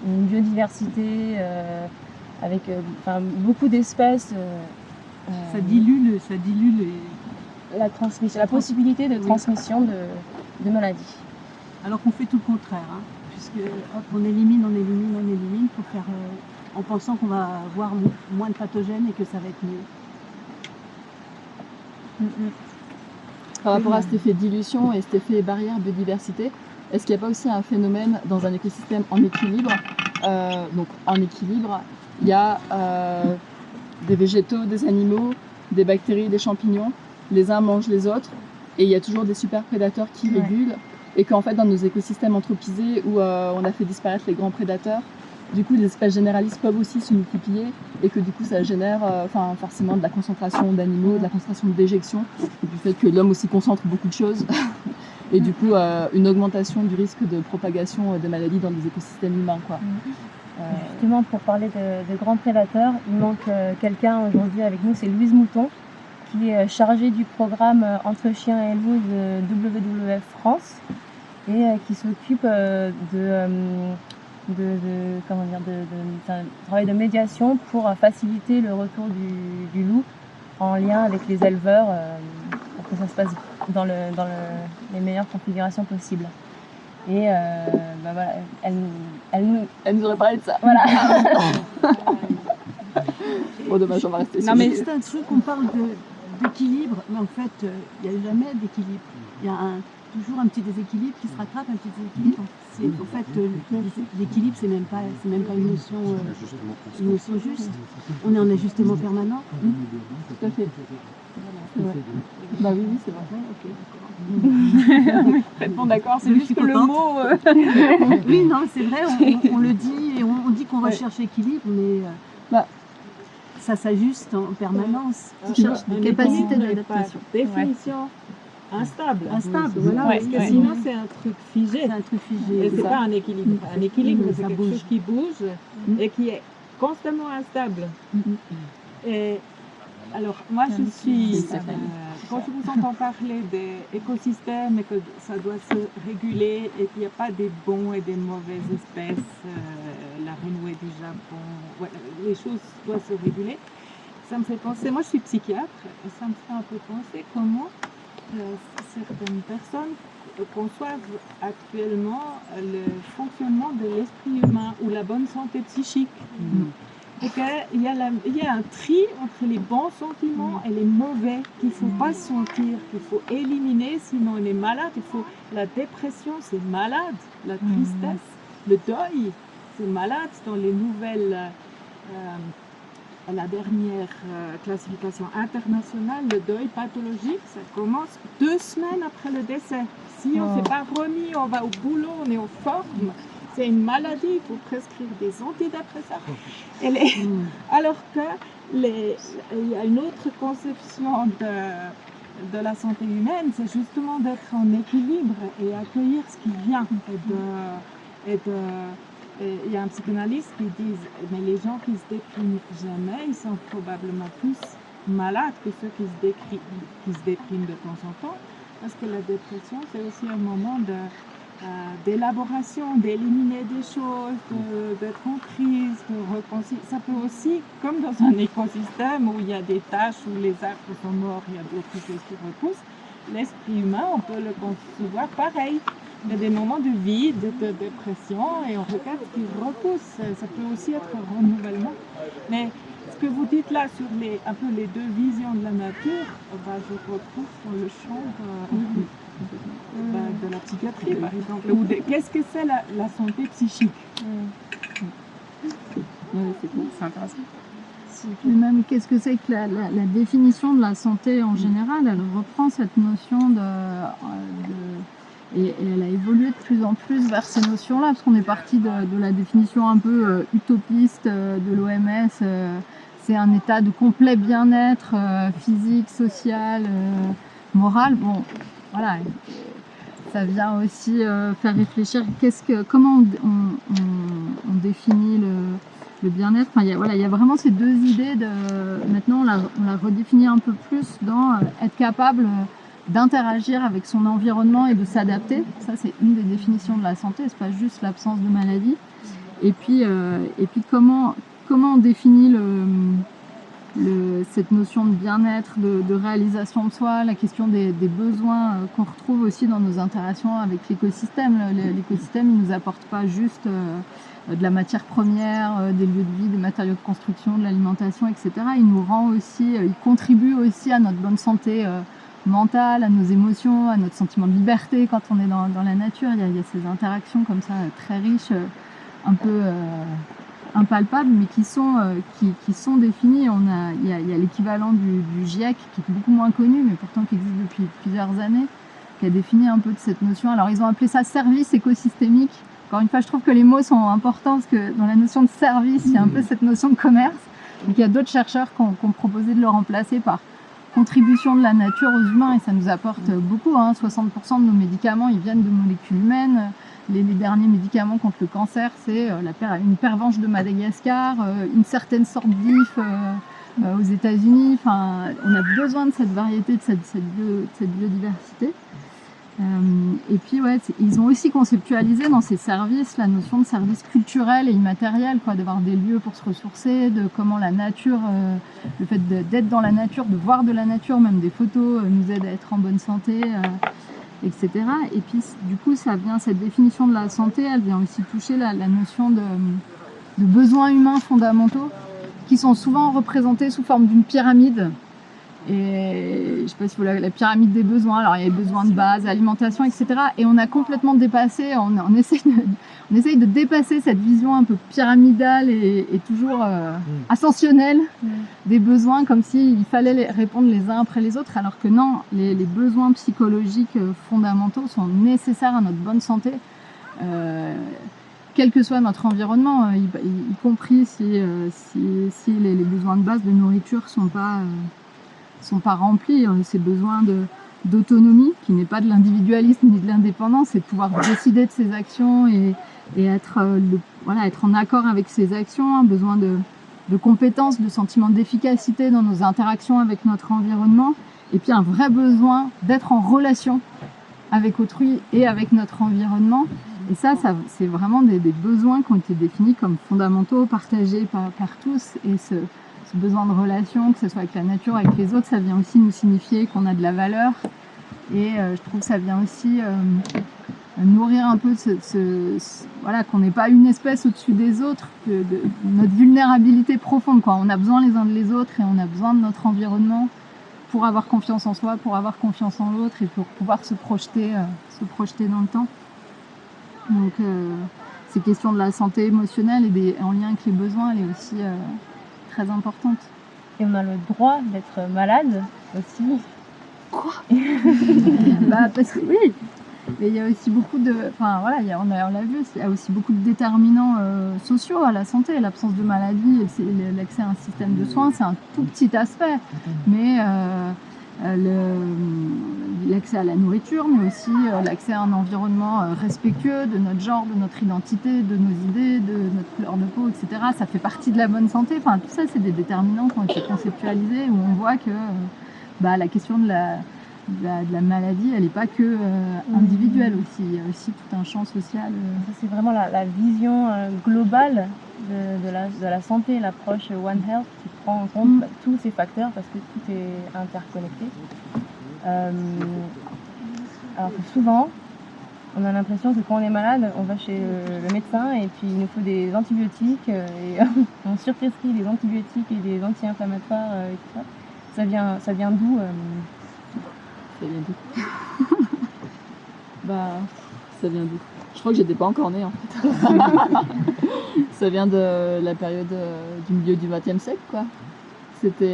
une biodiversité avec beaucoup d'espèces... ça dilue la transmission, la possibilité de transmission de maladies. Alors qu'on fait tout le contraire, hein, puisque hop, on élimine pour faire, en pensant qu'on va avoir moins de pathogènes et que ça va être mieux. Par rapport à cet effet dilution et cet effet barrière biodiversité, est-ce qu'il n'y a pas aussi un phénomène dans un écosystème en équilibre? Donc en équilibre, il y a des végétaux, des animaux, des bactéries, des champignons. Les uns mangent les autres et il y a toujours des super prédateurs qui régulent. Et qu'en fait, dans nos écosystèmes anthropisés où on a fait disparaître les grands prédateurs, du coup, les espèces généralistes peuvent aussi se multiplier et que du coup, ça génère forcément de la concentration d'animaux, de la concentration de déjections, du fait que l'homme aussi concentre beaucoup de choses. Et du coup, une augmentation du risque de propagation des maladies dans des écosystèmes humains, quoi. Justement, pour parler de grands prédateurs, il manque quelqu'un aujourd'hui avec nous, c'est Louise Mouton, qui est chargée du programme Entre chiens et loups de WWF France et qui s'occupe d'un travail de médiation pour faciliter le retour du loup en lien avec les éleveurs pour que ça se passe dans les meilleures configurations possibles. Et voilà, elle nous aurait parlé de ça. Voilà. Bon, dommage, on va rester Non, mais c'est un truc, on parle d'équilibre, mais en fait, il n'y a jamais d'équilibre. Il y a toujours un petit déséquilibre qui se rattrape, un petit déséquilibre. En fait, l'équilibre, c'est même pas une notion juste. On est en ajustement permanent. Tout à fait. Ouais. Bah oui, c'est vrai. Oui, complètement d'accord, c'est juste que le mot... Oui, non, c'est vrai, on le dit, et on dit qu'on recherche l'équilibre, mais ça s'ajuste en permanence. On cherche des capacités d'adaptation. Définition instable. Instable, voilà, parce que sinon c'est un truc figé. C'est un truc figé. Et c'est pas un équilibre. Un équilibre, c'est quelque chose qui bouge et qui est constamment instable. Et alors, moi je suis... quand je vous entends parler des écosystèmes et que ça doit se réguler et qu'il n'y a pas des bons et des mauvaises espèces, la renouée du Japon, ouais, les choses doivent se réguler, ça me fait penser, moi je suis psychiatre, et ça me fait un peu penser comment certaines personnes conçoivent actuellement le fonctionnement de l'esprit humain ou la bonne santé psychique. Et qu'il y a un tri entre les bons sentiments et les mauvais qu'il ne faut pas sentir, qu'il faut éliminer, sinon on est malade. La dépression, c'est malade. La tristesse, le deuil, c'est malade. Dans les nouvelles, la dernière classification internationale, le deuil pathologique, ça commence 2 semaines après le décès. Si on ne s'est pas remis, on va au boulot, on est en forme. C'est une maladie, il faut prescrire des antidépresseurs. Alors qu'il y a une autre conception de la santé humaine, c'est justement d'être en équilibre et accueillir ce qui vient. Il y a un psychanalyste qui dit mais les gens qui se dépriment jamais, ils sont probablement plus malades que ceux qui se dépriment de temps en temps. Parce que la dépression, c'est aussi un moment d'élaboration, d'éliminer des choses, d'être en crise, de reconcilier. Ça peut aussi, comme dans un écosystème où il y a des tâches, où les arbres sont morts, il y a d'autres choses qui repoussent, l'esprit humain, on peut le concevoir pareil. Il y a des moments de vide, de dépression, et on regarde ce qui repousse. Ça peut aussi être un renouvellement. Mais ce que vous dites là sur un peu les deux visions de la nature, je retrouve dans le champ de la psychiatrie, par exemple. Qu'est-ce que c'est la santé psychique? C'est intéressant. Et même, qu'est-ce que c'est que la définition de la santé en général, elle reprend cette notion et elle a évolué de plus en plus vers ces notions-là, parce qu'on est parti de la définition un peu utopiste de l'OMS. C'est un état de complet bien-être physique, social, moral. Bon, voilà. Ça vient aussi faire réfléchir comment on définit le bien-être. Enfin, il y a vraiment ces deux idées. Maintenant, on la redéfinit un peu plus dans être capable d'interagir avec son environnement et de s'adapter. Ça, c'est une des définitions de la santé. C'est pas juste l'absence de maladie. Et puis comment on définit cette notion de bien-être, de réalisation de soi, la question des besoins qu'on retrouve aussi dans nos interactions avec l'écosystème. L'écosystème, il ne nous apporte pas juste de la matière première, des lieux de vie, des matériaux de construction, de l'alimentation, etc. Il nous rend aussi, il contribue aussi à notre bonne santé mentale, à nos émotions, à notre sentiment de liberté quand on est dans la nature. Il y a ces interactions comme ça très riches, un peu impalpables, mais qui sont définies. Il y a l'équivalent du GIEC, qui est beaucoup moins connu, mais pourtant qui existe depuis plusieurs années, qui a défini un peu de cette notion. Alors ils ont appelé ça service écosystémique. Encore une fois, je trouve que les mots sont importants, parce que dans la notion de service, il y a un peu cette notion de commerce. Donc il y a d'autres chercheurs qui ont proposé de le remplacer par contribution de la nature aux humains, et ça nous apporte beaucoup. 60% de nos médicaments, ils viennent de molécules humaines. Les derniers médicaments contre le cancer, c'est une pervenche de Madagascar, une certaine sorte d'if aux États-Unis. Enfin, on a besoin de cette variété, de cette biodiversité. Et puis, ils ont aussi conceptualisé dans ces services la notion de service culturel et immatériel, d'avoir des lieux pour se ressourcer, de comment la nature, le fait d'être dans la nature, de voir de la nature, même des photos, nous aide à être en bonne santé, etc. Et puis, du coup, cette définition de la santé, elle vient aussi toucher la notion de besoins humains fondamentaux, qui sont souvent représentés sous forme d'une pyramide. Et je sais pas si vous la pyramide des besoins. Alors il y a les besoins de base, alimentation, etc. Et on a complètement dépassé, on essaye de dépasser cette vision un peu pyramidale et toujours ascensionnelle des besoins, comme s'il fallait répondre les uns après les autres, alors que non, les besoins psychologiques fondamentaux sont nécessaires à notre bonne santé, quel que soit notre environnement, y compris si les besoins de base de nourriture sont pas remplis. Ces besoins d'autonomie, qui n'est pas de l'individualisme ni de l'indépendance, c'est de pouvoir décider de ses actions et être en accord avec ses actions, un besoin de compétences, de sentiment d'efficacité dans nos interactions avec notre environnement, et puis un vrai besoin d'être en relation avec autrui et avec notre environnement. Et ça c'est vraiment des besoins qui ont été définis comme fondamentaux, partagés par tous. Et ce besoin de relation, que ce soit avec la nature, avec les autres, ça vient aussi nous signifier qu'on a de la valeur. Et je trouve que ça vient aussi nourrir un peu qu'on n'est pas une espèce au-dessus des autres, notre vulnérabilité profonde. On a besoin les uns des autres, et on a besoin de notre environnement pour avoir confiance en soi, pour avoir confiance en l'autre, et pour pouvoir se projeter dans le temps. Donc ces questions de la santé émotionnelle et en lien avec les besoins, elle est aussi très importante. Et on a le droit d'être malade aussi. Quoi? Parce que oui, mais il y a aussi beaucoup de... on l'a vu, il y a aussi beaucoup de déterminants sociaux à la santé. L'absence de maladie, l'accès à un système de soins, c'est un tout petit aspect. Mais l'accès à la nourriture, mais aussi l'accès à un environnement respectueux de notre genre, de notre identité, de nos idées, de notre couleur de peau, etc. Ça fait partie de la bonne santé. Enfin, tout ça, c'est des déterminants qui ont été conceptualisés, où on voit que la question de la maladie, elle n'est pas que individuelle aussi. Il y a aussi tout un champ social. Ça, c'est vraiment la vision globale de la santé, l'approche One Health, qui prend en compte tous ces facteurs, parce que tout est interconnecté. Alors que souvent, on a l'impression que quand on est malade, on va chez le médecin et puis il nous faut des antibiotiques et on surprescrit des antibiotiques et des anti-inflammatoires et tout ça. Ça vient d'où Ça vient d'où? Ça vient d'où? Je crois que j'étais pas encore née en fait. Ça vient de la période du milieu du XXe siècle, quoi. Il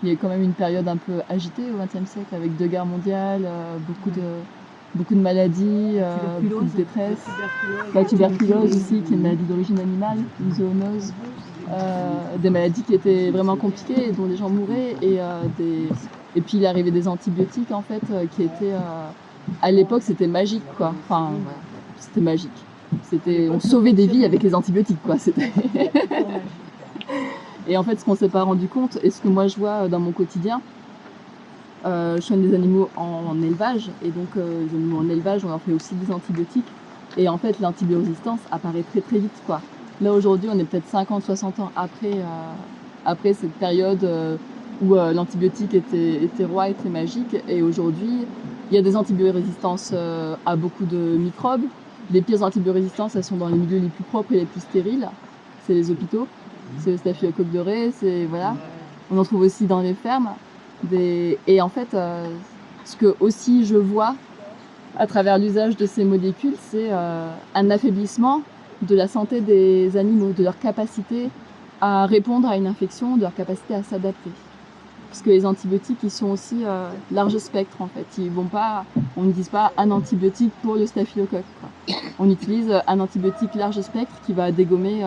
y a quand même une période un peu agitée au XXe siècle, avec 2 guerres mondiales, beaucoup de maladies, beaucoup de détresse. La tuberculose aussi, qui est une maladie d'origine animale, une zoonose. Des maladies qui étaient vraiment compliquées et dont les gens mouraient. Et puis l'arrivée des antibiotiques, en fait, qui étaient... à l'époque, c'était magique, quoi. Enfin, c'était magique. On sauvait des vies avec les antibiotiques, quoi. Et en fait, ce qu'on s'est pas rendu compte, et ce que moi je vois dans mon quotidien, je soigne des animaux en élevage, et donc les animaux en élevage, on leur fait aussi des antibiotiques. Et en fait, l'antibiorésistance apparaît très très vite, quoi. Là aujourd'hui, on est peut-être 50-60 ans après cette période où l'antibiotique était roi, était magique, et aujourd'hui, il y a des antibiorésistances à beaucoup de microbes. Les pires antibiorésistances, elles sont dans les milieux les plus propres et les plus stériles. C'est les hôpitaux, c'est le staphylocoque doré, voilà. On en trouve aussi dans les fermes. Et en fait, ce que aussi je vois à travers l'usage de ces molécules, c'est un affaiblissement de la santé des animaux, de leur capacité à répondre à une infection, de leur capacité à s'adapter. Parce que les antibiotiques, ils sont aussi large spectre en fait. On n'utilise pas un antibiotique pour le staphylocoque, quoi. On utilise un antibiotique large spectre qui va dégommer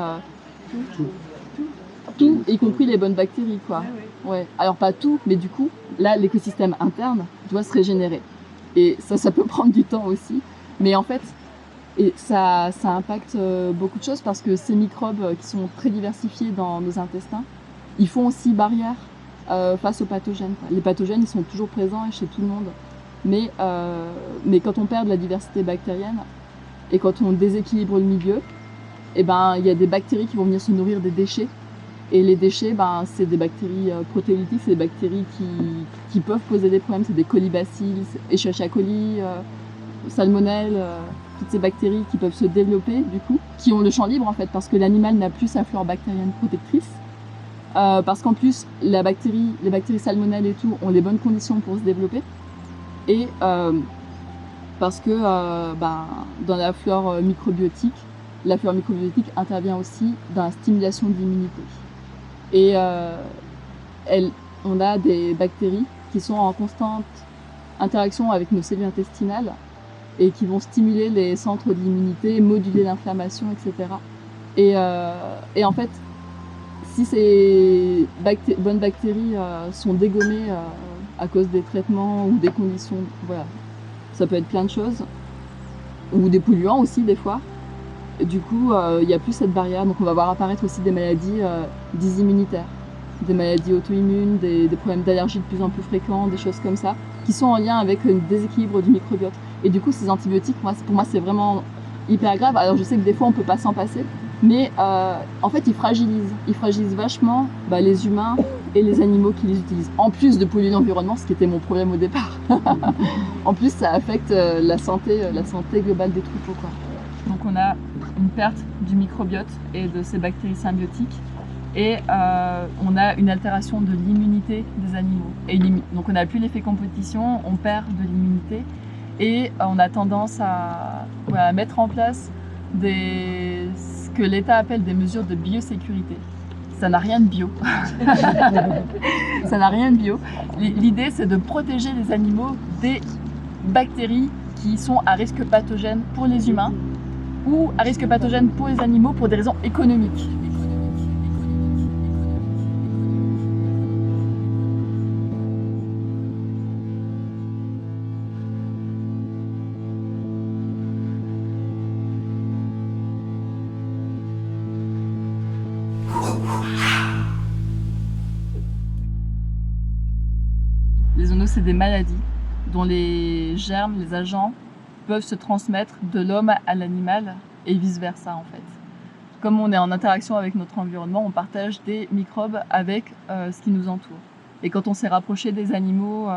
tout, y compris les bonnes bactéries, quoi. Ouais. Alors pas tout, mais du coup, là, l'écosystème interne doit se régénérer. Et ça peut prendre du temps aussi. Mais en fait, ça impacte beaucoup de choses parce que ces microbes qui sont très diversifiés dans nos intestins, ils font aussi barrière face aux pathogènes, quoi. Les pathogènes, ils sont toujours présents chez tout le monde. Mais quand on perd de la diversité bactérienne et quand on déséquilibre le milieu, il y a des bactéries qui vont venir se nourrir des déchets. Et les déchets, c'est des bactéries protéolytiques, c'est des bactéries qui peuvent poser des problèmes. C'est des colibacilles, Escherichia coli, salmonelle, toutes ces bactéries qui peuvent se développer, du coup, qui ont le champ libre en fait, parce que l'animal n'a plus sa flore bactérienne protectrice. Parce qu'en plus, les bactéries salmonelles et tout ont les bonnes conditions pour se développer. Et parce que dans la flore microbiotique intervient aussi dans la stimulation de l'immunité. Et on a des bactéries qui sont en constante interaction avec nos cellules intestinales et qui vont stimuler les centres d'immunité, moduler l'inflammation, etc. Et en fait, si ces bonnes bactéries sont dégommées à cause des traitements ou des conditions, voilà, ça peut être plein de choses, ou des polluants aussi des fois. Et du coup, il n'y a plus cette barrière, donc on va voir apparaître aussi des maladies dites immunitaires, des maladies auto-immunes, des problèmes d'allergie de plus en plus fréquents, des choses comme ça, qui sont en lien avec un déséquilibre du microbiote. Et du coup, ces antibiotiques, pour moi, c'est vraiment hyper grave. Alors je sais que des fois, on ne peut pas s'en passer, mais en fait, ils fragilisent vachement les humains et les animaux qui les utilisent. En plus de polluer l'environnement, ce qui était mon problème au départ. En plus, ça affecte la santé globale des troupeaux, quoi. Donc on a une perte du microbiote et de ces bactéries symbiotiques et on a une altération de l'immunité des animaux. Et donc on n'a plus l'effet compétition, on perd de l'immunité et on a tendance à mettre en place ce que l'État appelle des mesures de biosécurité. Ça n'a rien de bio. Ça n'a rien de bio. L'idée, c'est de protéger les animaux des bactéries qui sont à risque pathogène pour les humains ou à risque pathogène pour les animaux pour des raisons économiques. Les zoonoses, c'est des maladies dont les germes, les agents peuvent se transmettre de l'homme à l'animal et vice-versa en fait. Comme on est en interaction avec notre environnement, on partage des microbes avec ce qui nous entoure. Et quand on s'est rapproché des animaux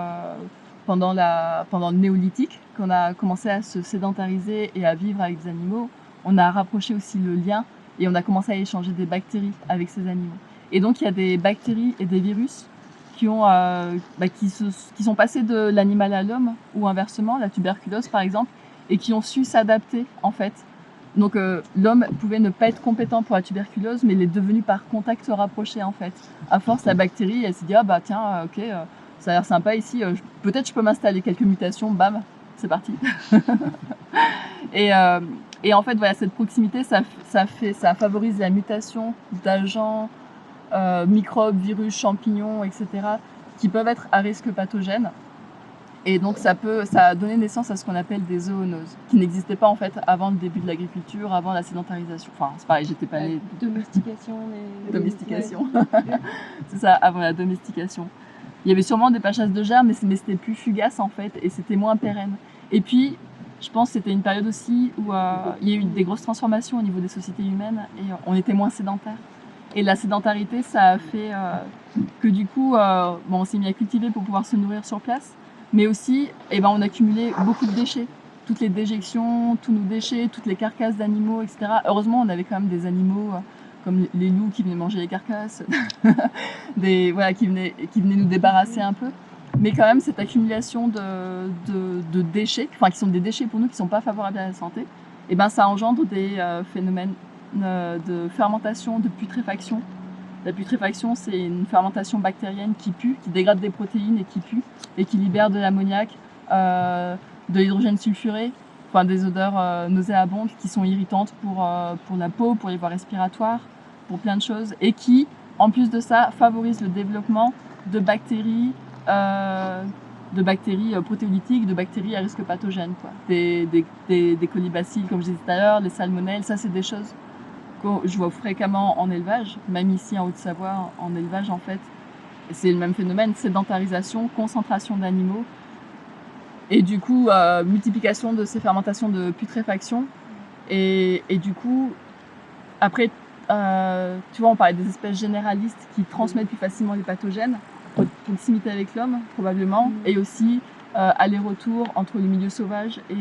pendant le néolithique, qu'on a commencé à se sédentariser et à vivre avec des animaux, on a rapproché aussi le lien et on a commencé à échanger des bactéries avec ces animaux. Et donc il y a des bactéries et des virus qui sont passés de l'animal à l'homme ou inversement, la tuberculose par exemple, et qui ont su s'adapter en fait. Donc l'homme pouvait ne pas être compétent pour la tuberculose, mais il est devenu par contact rapproché en fait. À force, la bactérie, elle s'est dit ah bah tiens, ok, ça a l'air sympa ici, peut-être je peux m'installer, quelques mutations, bam, c'est parti. Et en fait, voilà, cette proximité, ça favorise la mutation d'agents, microbes, virus, champignons, etc., qui peuvent être à risque pathogène. Et donc ça a donné naissance à ce qu'on appelle des zoonoses, qui n'existaient pas en fait avant le début de l'agriculture, avant la sédentarisation. Enfin, c'est pareil, j'étais pas née. Domestication. Domestication. C'est ça, avant la domestication. Il y avait sûrement des pachasses de germes, mais c'était plus fugace en fait, et c'était moins pérenne. Et puis, je pense que c'était une période aussi où il y a eu des grosses transformations au niveau des sociétés humaines, et on était moins sédentaires. Et la sédentarité, ça a fait que du coup, on s'est mis à cultiver pour pouvoir se nourrir sur place. Mais aussi, on accumulait beaucoup de déchets. Toutes les déjections, tous nos déchets, toutes les carcasses d'animaux, etc. Heureusement, on avait quand même des animaux comme les loups qui venaient manger les carcasses, qui venaient nous débarrasser un peu. Mais quand même, cette accumulation de déchets, qui sont des déchets pour nous qui ne sont pas favorables à la santé, ça engendre des phénomènes de fermentation, de putréfaction. La putréfaction, c'est une fermentation bactérienne qui pue, qui dégrade des protéines et qui pue, et qui libère de l'ammoniac, de l'hydrogène sulfuré, des odeurs nauséabondes qui sont irritantes pour la peau, pour les voies respiratoires, pour plein de choses, et qui, en plus de ça, favorisent le développement de bactéries protéolytiques, de bactéries à risque pathogène, quoi. Des colibacilles, comme je disais tout à l'heure, les salmonelles, ça c'est des choses que je vois fréquemment en élevage, même ici en Haute-Savoie, en élevage en fait. C'est le même phénomène, sédentarisation, concentration d'animaux, et du coup multiplication de ces fermentations de putréfaction. Et du coup, après, tu vois, on parlait des espèces généralistes qui transmettent plus facilement les pathogènes, proximité avec l'homme probablement, et aussi aller-retour entre les milieux sauvages et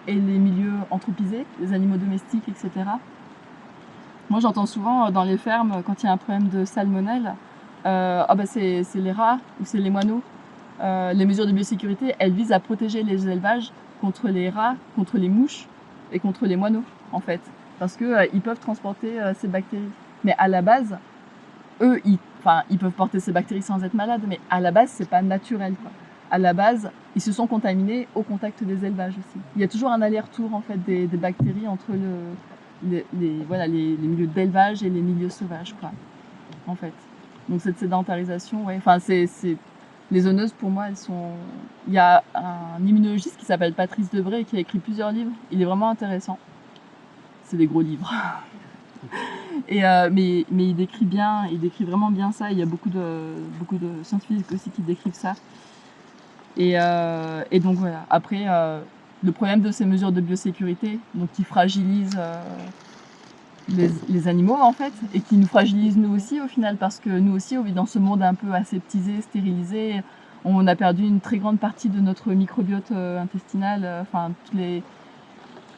les milieux anthropisés, les animaux domestiques, etc. Moi, j'entends souvent dans les fermes, quand il y a un problème de salmonelle, c'est les rats ou c'est les moineaux. Les mesures de biosécurité, elles visent à protéger les élevages contre les rats, contre les mouches et contre les moineaux, en fait. Parce qu'ils peuvent transporter ces bactéries. Mais à la base, eux, ils peuvent porter ces bactéries sans être malades, mais à la base, c'est pas naturel, quoi. À la base, ils se sont contaminés au contact des élevages aussi. Il y a toujours un aller-retour, en fait, des bactéries entre les milieux d'élevage et les milieux sauvages, quoi, en fait. Donc cette sédentarisation, les zoonoses, pour moi, elles sont... Il y a un immunologiste qui s'appelle Patrice Debré qui a écrit plusieurs livres. Il est vraiment intéressant. C'est des gros livres. Mais il décrit vraiment bien ça. Il y a beaucoup de scientifiques aussi qui décrivent ça. Et donc voilà. Après, le problème de ces mesures de biosécurité, donc qui fragilisent les animaux en fait, et qui nous fragilisent nous aussi au final, parce que nous aussi on vit dans ce monde un peu aseptisé, stérilisé. On a perdu une très grande partie de notre microbiote intestinal.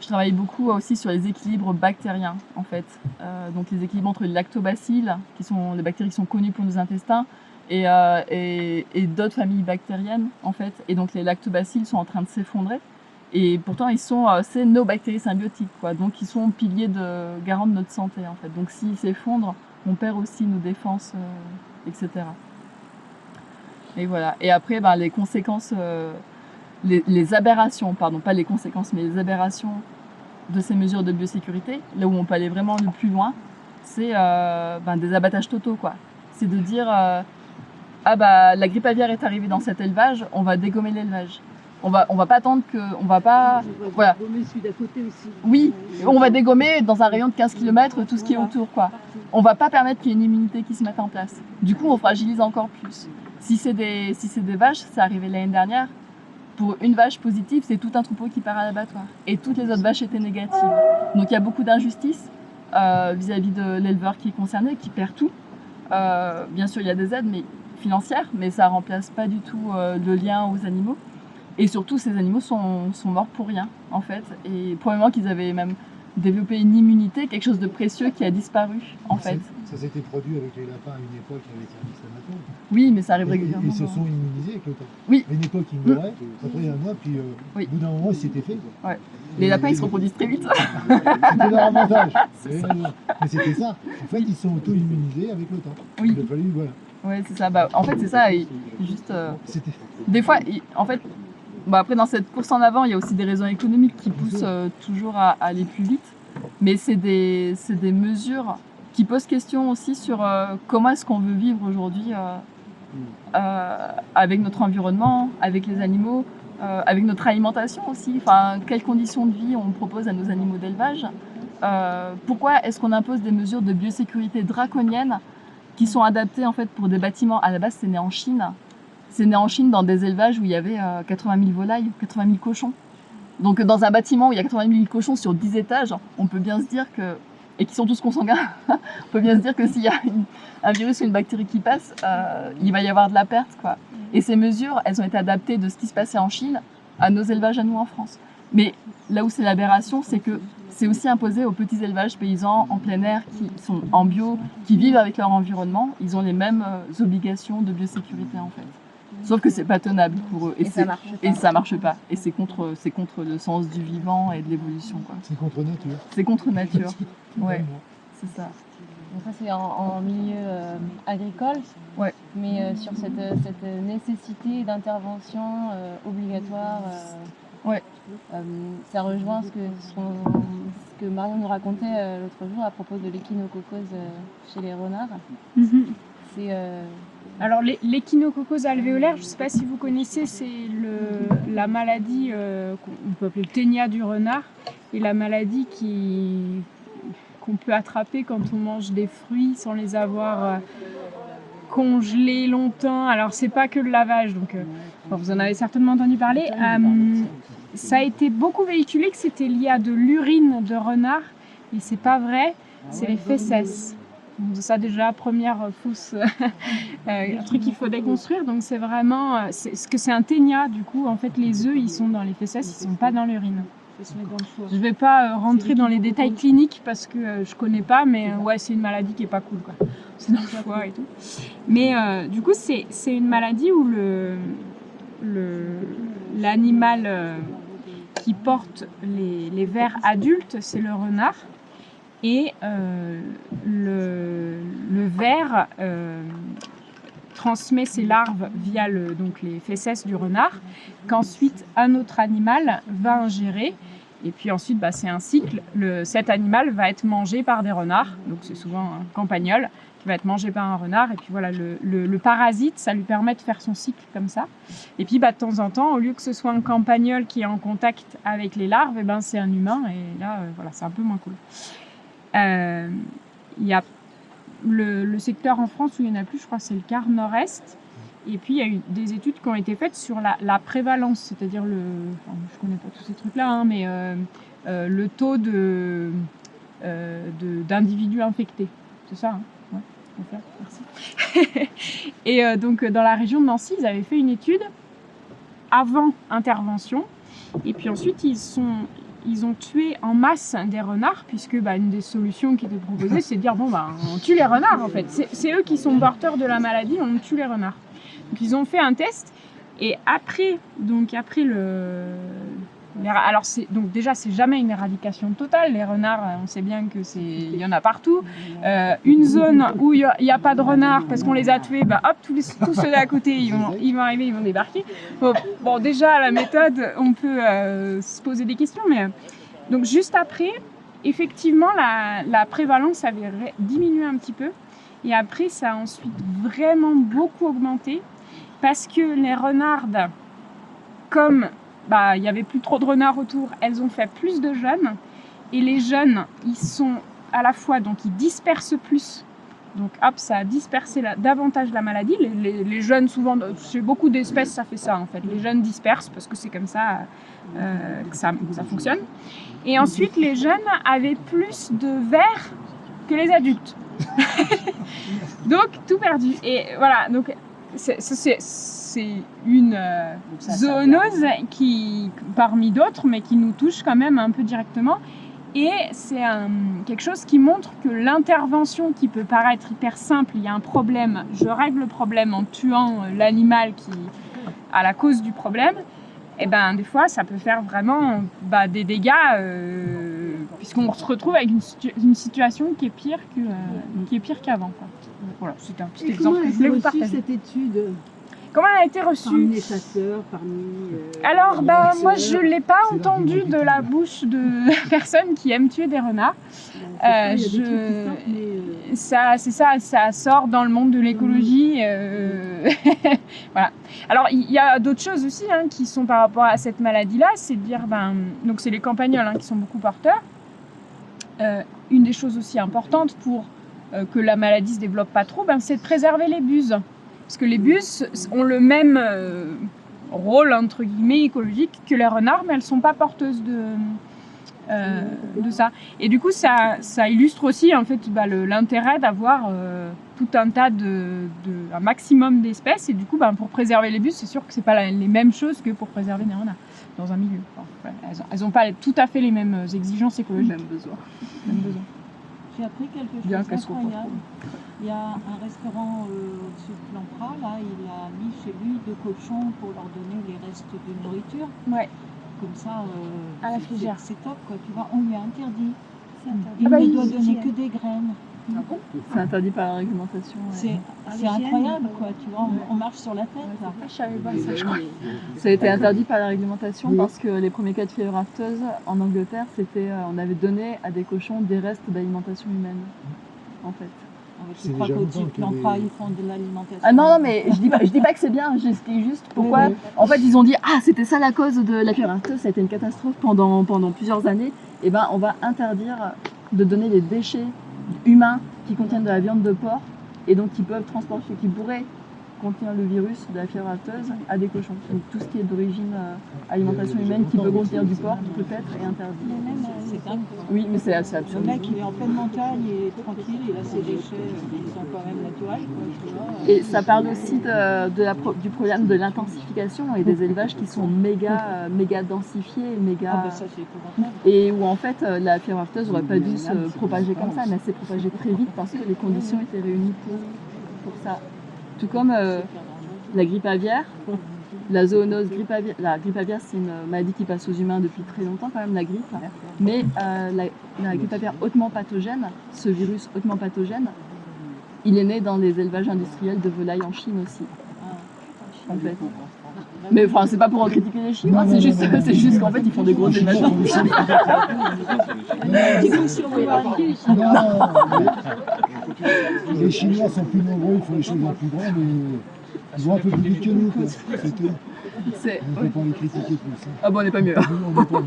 Je travaille beaucoup aussi sur les équilibres bactériens en fait. Donc les équilibres entre les lactobacilles, qui sont les bactéries qui sont connues pour nos intestins, et d'autres familles bactériennes en fait. Et donc les lactobacilles sont en train de s'effondrer. Et pourtant, c'est nos bactéries symbiotiques, quoi. Donc, ils sont piliers garants de notre santé, en fait. Donc, s'ils s'effondrent, on perd aussi nos défenses, etc. Et voilà. Et après, les conséquences, les aberrations, pardon, pas les conséquences, mais les aberrations de ces mesures de biosécurité, là où on peut aller vraiment le plus loin, c'est des abattages totaux, quoi. C'est de dire, la grippe aviaire est arrivée dans cet élevage, on va dégommer l'élevage. On va pas attendre voilà. Celui d'à côté aussi. Oui, on va dégommer dans un rayon de 15 km tout ce qui est autour, quoi. On va pas permettre qu'il y ait une immunité qui se mette en place. Du coup, on fragilise encore plus. Si c'est des vaches, c'est arrivé l'année dernière. Pour une vache positive, c'est tout un troupeau qui part à l'abattoir. Et toutes les autres vaches étaient négatives. Donc il y a beaucoup d'injustice vis-à-vis de l'éleveur qui est concerné, qui perd tout. Bien sûr, il y a des aides financières, mais ça remplace pas du tout le lien aux animaux. Et surtout, ces animaux sont morts pour rien, en fait. Et probablement qu'ils avaient même développé une immunité, quelque chose de précieux qui a disparu, en fait. Ça s'était produit avec les lapins à une époque avec service amateur. Oui, mais ça arrive régulièrement. Ils se sont immunisés avec le temps. Oui. À une époque, ils mouraient, après un mois, puis au bout d'un moment, c'était fait, quoi. Ouais. Les lapins, ils se reproduisent très vite. C'était leur avantage. Mais c'était ça. En fait, ils sont auto-immunisés avec le temps. Oui. Il a fallu, voilà. Ouais, c'est ça. Bah, en fait, c'est ça. Et juste, des fois, en fait, après, dans cette course en avant, il y a aussi des raisons économiques qui poussent toujours à aller plus vite. Mais c'est des mesures qui posent question aussi sur comment est-ce qu'on veut vivre aujourd'hui avec notre environnement, avec les animaux, avec notre alimentation aussi. Enfin, quelles conditions de vie on propose à nos animaux d'élevage. Pourquoi est-ce qu'on impose des mesures de biosécurité draconiennes qui sont adaptées en fait pour des bâtiments. À la base, c'est né en Chine. C'est né en Chine dans des élevages où il y avait 80 000 volailles, 80 000 cochons. Donc dans un bâtiment où il y a 80 000 cochons sur 10 étages, on peut bien se dire que, et qui sont tous consanguins, on peut bien se dire que s'il y a un virus ou une bactérie qui passe, il va y avoir de la perte, quoi. Et ces mesures, elles ont été adaptées de ce qui se passait en Chine à nos élevages à nous en France. Mais là où c'est l'aberration, c'est que c'est aussi imposé aux petits élevages paysans en plein air qui sont en bio, qui vivent avec leur environnement. Ils ont les mêmes obligations de biosécurité en fait. Sauf que c'est pas tenable pour eux. Et ça marche pas. Et c'est contre le sens du vivant et de l'évolution, quoi. C'est contre nature. C'est contre nature. Ouais, c'est ça. Donc ça c'est en milieu agricole. Ouais. Mais sur cette nécessité d'intervention obligatoire. Ouais. Ça rejoint ce que Marion nous racontait l'autre jour à propos de l'échinococose chez les renards. C'est alors l'échinococose alvéolaire, je ne sais pas si vous connaissez, c'est la maladie qu'on peut appeler le ténia du renard, et la maladie qu'on peut attraper quand on mange des fruits sans les avoir congelés longtemps. Alors c'est pas que le lavage, donc vous en avez certainement entendu parler. Ça a été beaucoup véhiculé que c'était lié à de l'urine de renard, mais c'est pas vrai, c'est les fesses. Donc ça déjà, première fausse un truc qu'il faut déconstruire. Donc c'est vraiment, c'est un ténia du coup. En fait les œufs ils sont dans les fesses, ils sont pas dans l'urine. Je vais pas rentrer dans les détails cliniques parce que je connais pas, mais ouais c'est une maladie qui est pas cool quoi. C'est dans le foie et tout. Mais du coup c'est une maladie où l'animal qui porte les vers adultes, c'est le renard. Et le ver transmet ses larves via donc les fesses du renard, qu'ensuite un autre animal va ingérer. Et puis ensuite, c'est un cycle. Cet animal va être mangé par des renards, donc c'est souvent un campagnol qui va être mangé par un renard. Et puis voilà, le parasite, ça lui permet de faire son cycle comme ça. Et puis de temps en temps, au lieu que ce soit un campagnol qui est en contact avec les larves, c'est un humain. Et là, voilà, c'est un peu moins cool. Il y a le secteur en France où il n'y en a plus, je crois que c'est le quart nord-est. Et puis il y a eu des études qui ont été faites sur la prévalence, c'est-à-dire je ne connais pas tous ces trucs-là, mais le taux d'individus infectés. C'est ça, hein? Ouais, merci. Et donc dans la région de Nancy, ils avaient fait une étude avant intervention. Et puis ensuite, ils ont tué en masse des renards, puisque une des solutions qui était proposée, c'est de dire on tue les renards en fait. C'est eux qui sont porteurs de la maladie, on tue les renards. Donc ils ont fait un test, et après alors donc déjà c'est jamais une éradication totale. Les renards, on sait bien que il y en a partout. Une zone où il n'y a pas de renards parce qu'on les a tués, hop, tous ceux d'à côté ils vont arriver, ils vont débarquer. Bon déjà la méthode, on peut se poser des questions, mais donc juste après, effectivement la prévalence avait diminué un petit peu, et après ça a ensuite vraiment beaucoup augmenté parce que les renardes, comme il y avait plus trop de renards autour, elles ont fait plus de jeunes, et les jeunes ils sont à la fois, donc ils dispersent plus, donc hop, ça a dispersé davantage la maladie. Les jeunes, souvent chez beaucoup d'espèces ça fait ça en fait, les jeunes dispersent parce que c'est comme ça que ça fonctionne. Et ensuite les jeunes avaient plus de vers que les adultes. Donc tout perdu. Et voilà, donc c'est une zoonose qui, parmi d'autres, mais qui nous touche quand même un peu directement. Et c'est quelque chose qui montre que l'intervention qui peut paraître hyper simple, il y a un problème, je règle le problème en tuant l'animal qui a la cause du problème, et ben des fois ça peut faire vraiment des dégâts puisqu'on se retrouve avec une situation qui est pire qu'avant. Voilà, c'était un petit exemple que je voulais vous partager. Cette étude Comment elle a été reçue? Parmi les chasseurs, Alors, moi, je ne l'ai pas entendu de la bouche de personnes qui aiment tuer des renards. Ça sort dans le monde de l'écologie. Voilà. Alors, il y a d'autres choses aussi qui sont par rapport à cette maladie-là, c'est de dire, donc c'est les campagnols qui sont beaucoup porteurs. Une des choses aussi importantes pour que la maladie se développe pas trop, c'est de préserver les buses. Parce que les buses ont le même rôle, entre guillemets, écologique que les renards, mais elles ne sont pas porteuses de ça. Et du coup, ça illustre aussi en fait, l'intérêt d'avoir tout un tas un maximum d'espèces. Et du coup, pour préserver les buses, c'est sûr que ce n'est pas les mêmes choses que pour préserver des renards dans un milieu. Elles n'ont pas tout à fait les mêmes exigences écologiques. Même besoin. J'ai appris quelque chose d'incroyable. Il y a un restaurant au-dessus de Plampra, là, il a mis chez lui 2 cochons pour leur donner les restes de nourriture. Ouais. Comme ça, à la fougère. C'est top, quoi. Tu vois, on lui a interdit. Il ne doit donner que des graines. Ah bon? C'est interdit par la réglementation. C'est incroyable, quoi. Tu vois, on marche sur la tête. Là. Je savais pas ça, je crois. Ça a été interdit par la réglementation parce que les premiers cas de fièvre afteuse en Angleterre, c'était on avait donné à des cochons des restes d'alimentation humaine, en fait. Tu crois qu'au-dessus de Plampra, ils font de l'alimentation? Ah non, mais je dis pas que c'est bien, j'explique juste pourquoi. Oui. En fait, ils ont dit, c'était ça la cause de la fièvre afteuse, ça a été une catastrophe pendant plusieurs années. Et on va interdire de donner les déchets humains qui contiennent de la viande de porc et donc qui peuvent transporter, qui pourraient contenir le virus de la fièvre afteuse à des cochons. Donc tout ce qui est d'origine alimentation humaine qui peut contenir du porc peut-être est interdit. C'est dingue. Oui, mais c'est assez absurde. Le mec il est en pleine montagne, il est tranquille, il a ses déchets qui sont quand même naturels. Quoi, et ça parle aussi du problème de l'intensification et des élevages qui sont méga densifiés, ça, c'est épouvantable. Et où en fait la fièvre afteuse n'aurait pas dû se propager comme ça, mais elle s'est propagée très vite parce que les conditions étaient réunies pour ça. Tout comme la grippe aviaire, la zoonose grippe aviaire. La grippe aviaire, c'est une maladie qui passe aux humains depuis très longtemps quand même, la grippe. Mais la grippe aviaire hautement pathogène, ce virus hautement pathogène, il est né dans les élevages industriels de volailles en Chine aussi. En fait. Mais enfin, c'est pas pour en critiquer les Chinois, c'est juste qu'en fait, ils font des gros élevages industriels. Les Chinois sont plus nombreux, ils font les choses en plus grand, mais ils ont un peu plus vite que nous, quoi. C'est tout. On ne peut pas les critiquer plus. Ah bon, on n'est pas mieux. On n'est pas mieux.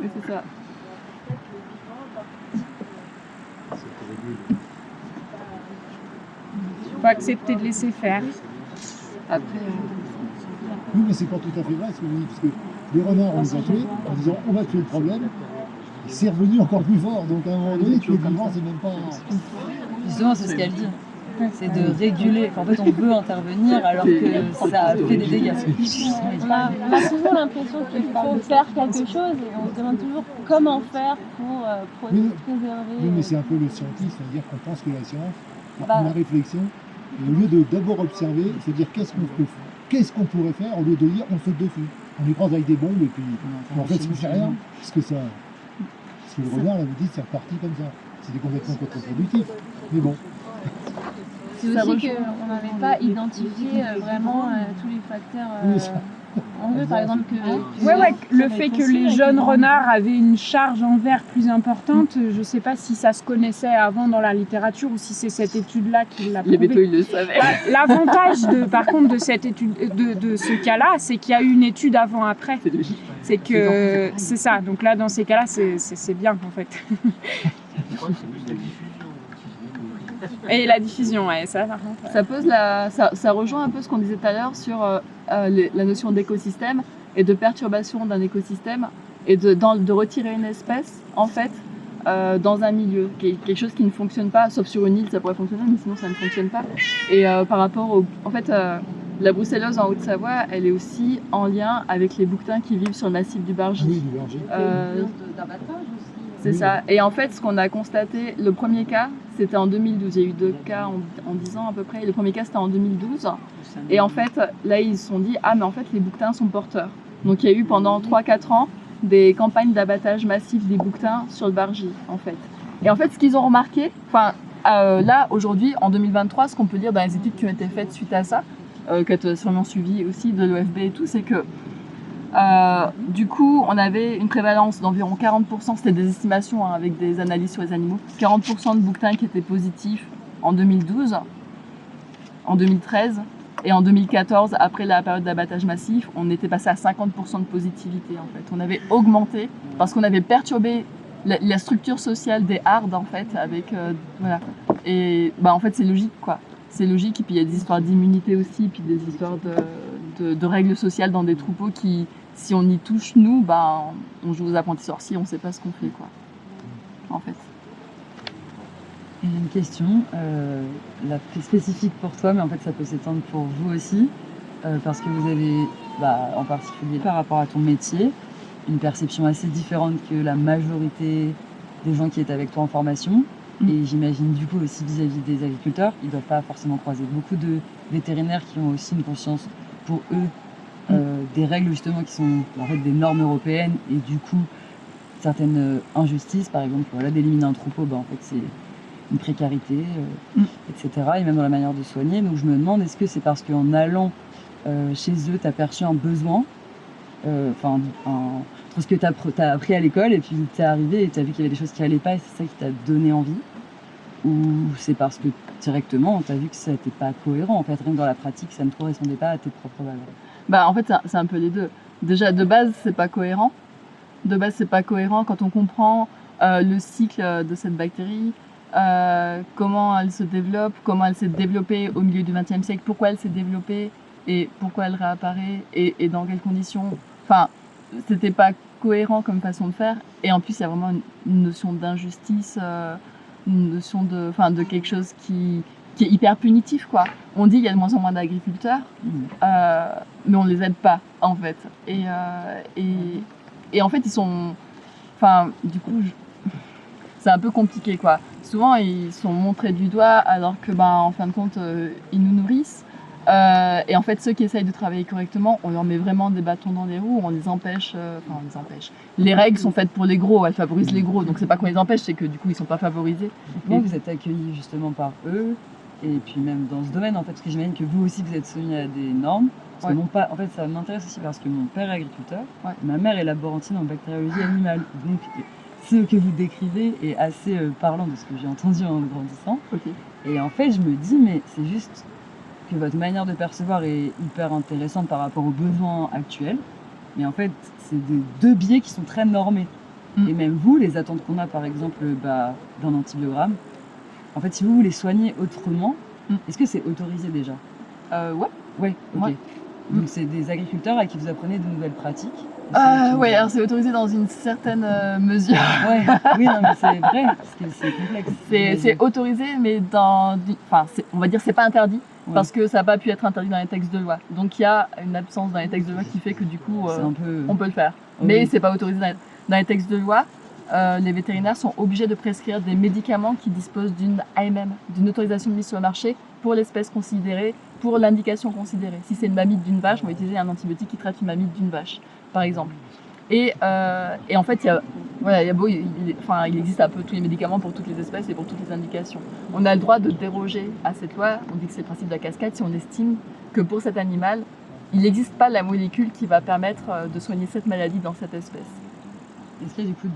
Oui, c'est ça. Il faut accepter de laisser faire. Après, oui, mais c'est pas tout à fait vrai ce que vous dites, parce que les renards, on les a tués en disant on va tuer le problème, et c'est revenu encore plus fort. Donc à un moment donné, tuer le vivant, c'est même pas. Justement, c'est ce qu'elle dit. C'est de réguler. En fait, on veut intervenir alors que ça fait des dégâts. On a souvent l'impression qu'il faut faire quelque chose et on se demande toujours comment faire pour préserver. Oui, mais c'est un peu le scientiste, c'est-à-dire qu'on pense que la science, la réflexion, et au lieu de d'abord observer, c'est dire qu'est-ce qu'on pourrait faire, au lieu de dire on saute dessus. On écrase avec des bombes et puis en fait ça ne fait rien. Parce que le renard l'avait dit, c'est reparti comme ça. C'était complètement contre-productif. Mais bon. C'est aussi qu'on n'avait pas identifié vraiment tous les facteurs. On veut par exemple que... le fait que les jeunes renards avaient une charge en verre plus importante, je ne sais pas si ça se connaissait avant dans la littérature ou si c'est cette étude-là qui l'a prouvé. Les bétos, ils le savaient. L'avantage par contre de cette étude, de ce cas-là, c'est qu'il y a eu une étude avant-après. C'est que c'est ça. Donc là, dans ces cas-là, c'est bien en fait. Et la diffusion, ça par contre. Ça pose ça rejoint un peu ce qu'on disait tout à l'heure sur la notion d'écosystème et de perturbation d'un écosystème et de retirer une espèce en fait dans un milieu, quelque chose qui ne fonctionne pas, sauf sur une île ça pourrait fonctionner, mais sinon ça ne fonctionne pas. Et par rapport en fait, La brucellose en Haute-Savoie, elle est aussi en lien avec les bouquetins qui vivent sur le massif du Bargy. Oui, du Bargy. D'abattage aussi. C'est ça. Et en fait, ce qu'on a constaté, le premier cas, c'était en 2012. Il y a eu 2 cas en 10 ans à peu près. Le premier cas, c'était en 2012. Et en fait, là, ils se sont dit, ah, mais en fait, les bouquetins sont porteurs. Donc, il y a eu pendant 3-4 ans des campagnes d'abattage massif des bouquetins sur le Bargy, en fait. Et en fait, ce qu'ils ont remarqué, là, aujourd'hui, en 2023, ce qu'on peut dire dans les études qui ont été faites suite à ça, que tu as sûrement suivi aussi de l'OFB et tout, c'est que du coup, on avait une prévalence d'environ 40%, c'était des estimations hein, avec des analyses sur les animaux, 40% de bouquetins qui étaient positifs en 2012, en 2013, et en 2014, après la période d'abattage massif, on était passé à 50% de positivité en fait. On avait augmenté parce qu'on avait perturbé la structure sociale des hardes en fait, avec voilà. Et bah en fait c'est logique quoi. C'est logique, et puis il y a des histoires d'immunité aussi, puis des histoires de règles sociales dans des troupeaux qui, si on y touche nous, bah, on joue aux apprentis sorciers, on ne sait pas ce qu'on fait, quoi. En fait. Et une question, spécifique pour toi, mais en fait ça peut s'étendre pour vous aussi, parce que vous avez, en particulier par rapport à ton métier, une perception assez différente que la majorité des gens qui étaient avec toi en formation. Et j'imagine du coup aussi vis-à-vis des agriculteurs, ils ne doivent pas forcément croiser beaucoup de vétérinaires qui ont aussi une conscience pour eux des règles justement qui sont en fait des normes européennes et du coup certaines injustices, par exemple voilà, d'éliminer un troupeau, en fait c'est une précarité, etc. Et même dans la manière de soigner. Donc je me demande, est-ce que c'est parce qu'en allant chez eux, tu as perçu un besoin, entre ce que tu as appris à l'école et puis tu es arrivé et tu as vu qu'il y avait des choses qui n'allaient pas et c'est ça qui t'a donné envie? Ou c'est parce que directement tu as vu que ça n'était pas cohérent, en fait, rien que dans la pratique, ça ne correspondait pas à tes propres valeurs? En fait, c'est un peu les deux. Déjà, de base, c'est pas cohérent. De base, c'est pas cohérent quand on comprend le cycle de cette bactérie, comment elle se développe, comment elle s'est développée au milieu du XXe siècle, pourquoi elle s'est développée et pourquoi elle réapparaît et dans quelles conditions. Enfin, c'était pas cohérent comme façon de faire. Et en plus, il y a vraiment une notion d'injustice, une notion de quelque chose qui est hyper punitif, quoi. On dit qu'il y a de moins en moins d'agriculteurs, mais on les aide pas, en fait. Et en fait, ils sont... Enfin, du coup, c'est un peu compliqué, quoi. Souvent, ils sont montrés du doigt alors que, en fin de compte, ils nous nourrissent. Et en fait, ceux qui essayent de travailler correctement, on leur met vraiment des bâtons dans les roues, on les empêche. On les empêche. Les règles sont faites pour les gros, elles favorisent les gros. Donc c'est pas qu'on les empêche, c'est que du coup, ils sont pas favorisés. Comment vous êtes accueillis justement par eux? Et puis même dans ce domaine, en fait, parce que j'imagine que vous aussi, vous êtes soumis à des normes. Parce que en fait, ça m'intéresse aussi parce que mon père est agriculteur, ma mère est laborantine en bactériologie animale. Donc ce que vous décrivez est assez parlant de ce que j'ai entendu en grandissant. Et en fait, je me dis, mais c'est juste que votre manière de percevoir est hyper intéressante par rapport aux besoins actuels. Mais en fait, c'est des deux biais qui sont très normés. Et même vous, les attentes qu'on a, par exemple, d'un antibiogramme, en fait, si vous voulez soigner autrement, est-ce que c'est autorisé déjà? Ouais, ok. Donc c'est des agriculteurs à qui vous apprenez de nouvelles pratiques? Oui, alors c'est autorisé dans une certaine mesure. Oui, non, mais c'est vrai, parce que c'est complexe. C'est autorisé, mais on va dire c'est pas interdit, parce que ça n'a pas pu être interdit dans les textes de loi. Donc il y a une absence dans les textes de loi qui fait que du coup, on peut le faire. Mais c'est pas autorisé dans les textes de loi. Les vétérinaires sont obligés de prescrire des médicaments qui disposent d'une AMM, d'une autorisation de mise sur le marché pour l'espèce considérée, pour l'indication considérée. Si c'est une mamite d'une vache, on va utiliser un antibiotique qui traite une mamite d'une vache, par exemple. Et en fait, il existe un peu tous les médicaments pour toutes les espèces et pour toutes les indications. On a le droit de déroger à cette loi, on dit que c'est le principe de la cascade, si on estime que pour cet animal, il n'existe pas la molécule qui va permettre de soigner cette maladie dans cette espèce. Est-ce qu'il y a du coup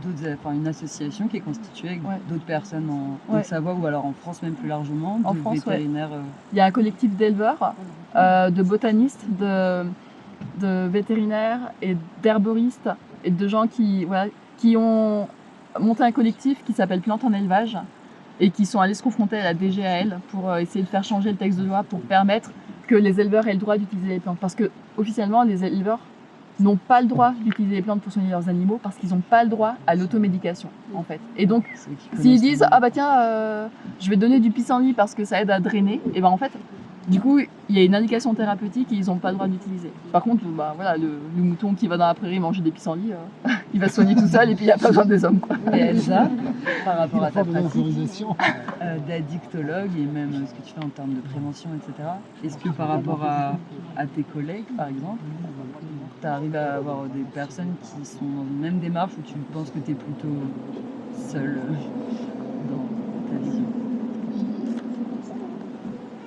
une association qui est constituée avec d'autres personnes en Haute-Savoie ou alors en France même plus largement, en France, vétérinaires Il y a un collectif d'éleveurs, de botanistes, de vétérinaires et d'herboristes et de gens qui ont monté un collectif qui s'appelle Plantes en élevage et qui sont allés se confronter à la DGAL pour essayer de faire changer le texte de loi pour permettre que les éleveurs aient le droit d'utiliser les plantes. Parce que officiellement, les éleveurs n'ont pas le droit d'utiliser les plantes pour soigner leurs animaux parce qu'ils n'ont pas le droit à l'automédication, en fait. Et donc, s'ils disent « Ah bah tiens, je vais donner du pissenlit parce que ça aide à drainer », et ben en fait, Du coup, il y a une indication thérapeutique et ils n'ont pas le droit d'utiliser. Par contre, bah, voilà, le mouton qui va dans la prairie manger des pissenlits, il va se soigner tout seul et puis il n'y a pas besoin des hommes. Quoi. Et Elsa, par rapport à ta de pratique l'autorisation. d'addictologue et même ce que tu fais en termes de prévention, etc., est-ce que par rapport à tes collègues, par exemple, tu arrives à avoir des personnes qui sont dans une même démarche ou tu penses que tu es plutôt seule dans ta vision?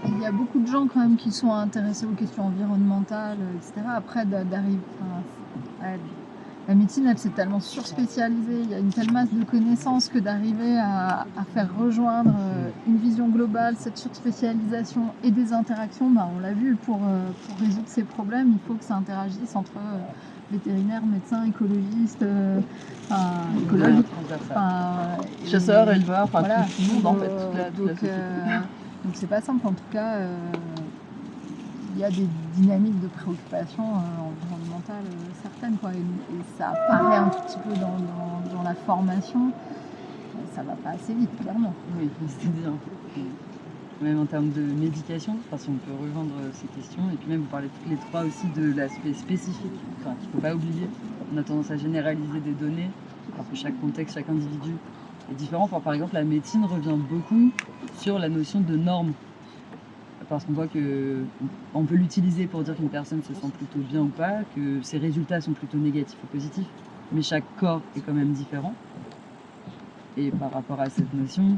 Il y a beaucoup de gens quand même qui sont intéressés aux questions environnementales, etc. Après, d'arriver... la médecine, elle s'est tellement surspécialisée, il y a une telle masse de connaissances que d'arriver à faire rejoindre une vision globale, cette surspécialisation et des interactions, bah, on l'a vu, pour résoudre ces problèmes, il faut que ça interagisse entre vétérinaires, médecins, écologistes, écologues, chasseurs, éleveurs, voilà. tout le monde en fait. Toute la société. Donc c'est pas simple, en tout cas, il y a des dynamiques de préoccupation environnementale certaines, quoi, et ça apparaît un tout petit peu dans la formation, ça va pas assez vite, clairement. Oui, c'est-à-dire, même en termes de médication, si on peut rejoindre ces questions, et puis même vous parlez toutes les trois aussi de l'aspect spécifique, qu'il ne faut pas oublier. On a tendance à généraliser des données, alors que chaque contexte, chaque individu est différent. Enfin, par exemple, la médecine revient beaucoup sur la notion de norme. Parce qu'on voit qu'on peut l'utiliser pour dire qu'une personne se sent plutôt bien ou pas, que ses résultats sont plutôt négatifs ou positifs, mais chaque corps est quand même différent. Et par rapport à cette notion...